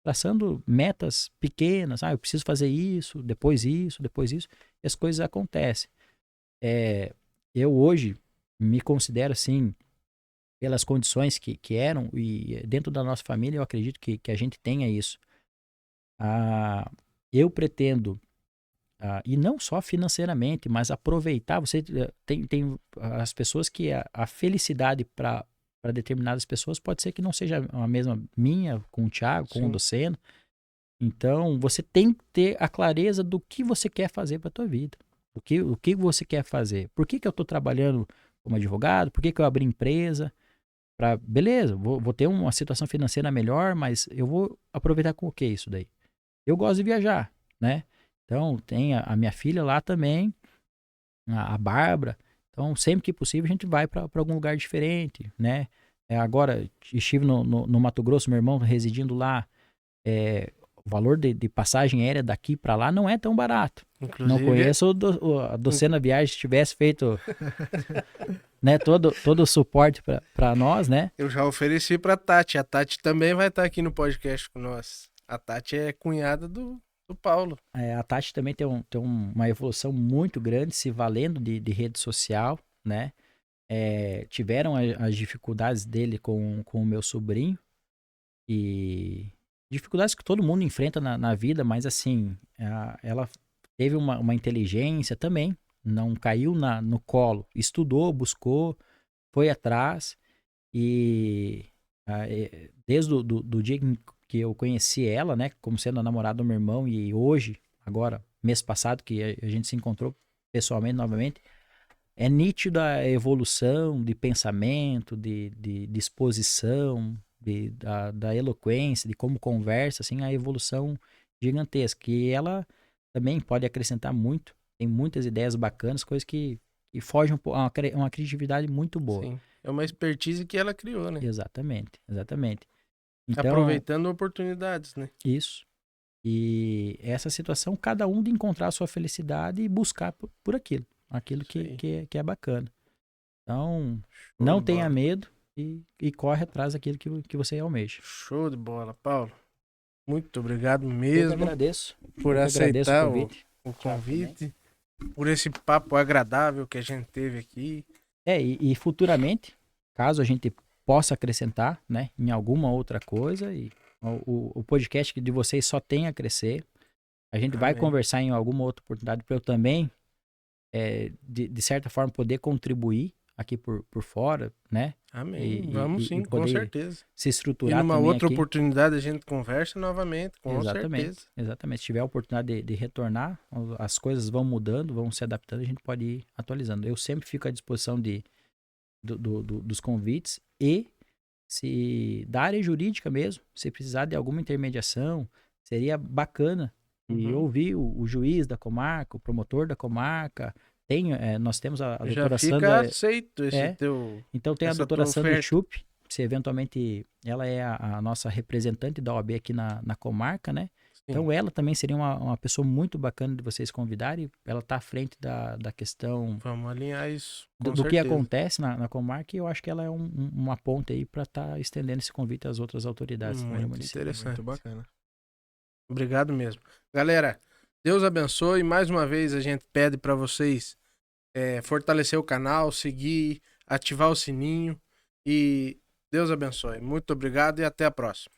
traçando metas pequenas, eu preciso fazer isso, e as coisas acontecem. Eu hoje me considero assim, pelas condições que eram, e dentro da nossa família eu acredito que a gente tenha isso. Eu pretendo, e não só financeiramente, mas aproveitar, você tem as pessoas que a felicidade para determinadas pessoas pode ser que não seja a mesma minha com o Thiago, com o Doceno. Então, você tem que ter a clareza do que você quer fazer para a tua vida. O que você quer fazer. Por que eu estou trabalhando como advogado? Por que eu abri empresa? Beleza, vou ter uma situação financeira melhor, mas eu vou aproveitar com o que isso daí? Eu gosto de viajar, né? Então, tem a minha filha lá também, a Bárbara. Então, sempre que possível, a gente vai para algum lugar diferente, né? Agora, estive no Mato Grosso, meu irmão residindo lá. O valor de passagem aérea daqui para lá não é tão barato. Inclusive, não conheço a Docena Viagem, se tivesse feito né, todo o suporte para nós, né? Eu já ofereci para Tati. A Tati também vai estar aqui no podcast com nós. A Tati é cunhada do Paulo. A Tati também tem uma evolução muito grande, se valendo de rede social, né? Tiveram as dificuldades dele com o meu sobrinho, e dificuldades que todo mundo enfrenta na vida, mas assim, ela teve uma inteligência também, não caiu no colo, estudou, buscou, foi atrás, e desde do dia que eu conheci ela, né, como sendo a namorada do meu irmão, e hoje, agora, mês passado, que a gente se encontrou pessoalmente novamente, é nítida a evolução de pensamento, de exposição, da eloquência, de como conversa, assim, a evolução gigantesca. E ela também pode acrescentar muito, tem muitas ideias bacanas, coisas que fogem uma criatividade muito boa. Sim, é uma expertise que ela criou, né? Exatamente. Então, aproveitando oportunidades, né? Isso. E essa situação, cada um de encontrar a sua felicidade e buscar por aquilo que é bacana. Então, não tenha medo e corre atrás daquilo que você almeja. Show de bola, Paulo. Muito obrigado mesmo. Eu que agradeço. Por aceitar o convite, por esse papo agradável que a gente teve aqui. E futuramente, caso a gente possa acrescentar, né, em alguma outra coisa, e o podcast de vocês só tem a crescer. A gente vai conversar em alguma outra oportunidade para eu também, de certa forma, poder contribuir aqui por fora, né? Amém. Vamos sim, com certeza. Se estruturar. E numa outra aqui. oportunidade a gente conversa novamente, com certeza. Exatamente. Se tiver a oportunidade de retornar, as coisas vão mudando, vão se adaptando, a gente pode ir atualizando. Eu sempre fico à disposição dos convites, e se da área jurídica mesmo, se precisar de alguma intermediação, seria bacana e ouvir o juiz da comarca, o promotor da comarca. Nós temos a doutora Sandra. Já fica aceito esse teu. Então tem a doutora Sandra Schupp, se eventualmente ela é a nossa representante da OAB aqui na comarca, né? Então ela também seria uma pessoa muito bacana de vocês convidarem. Ela está à frente da questão Vamos alinhar isso. Com do que certeza. acontece na comarca, e eu acho que ela é uma ponte aí para estar estendendo esse convite às outras autoridades também no Muito município. interessante. Muito bacana. Obrigado mesmo. Galera, Deus abençoe. Mais uma vez a gente pede para vocês fortalecer o canal, seguir, ativar o sininho. E Deus abençoe. Muito obrigado e até a próxima.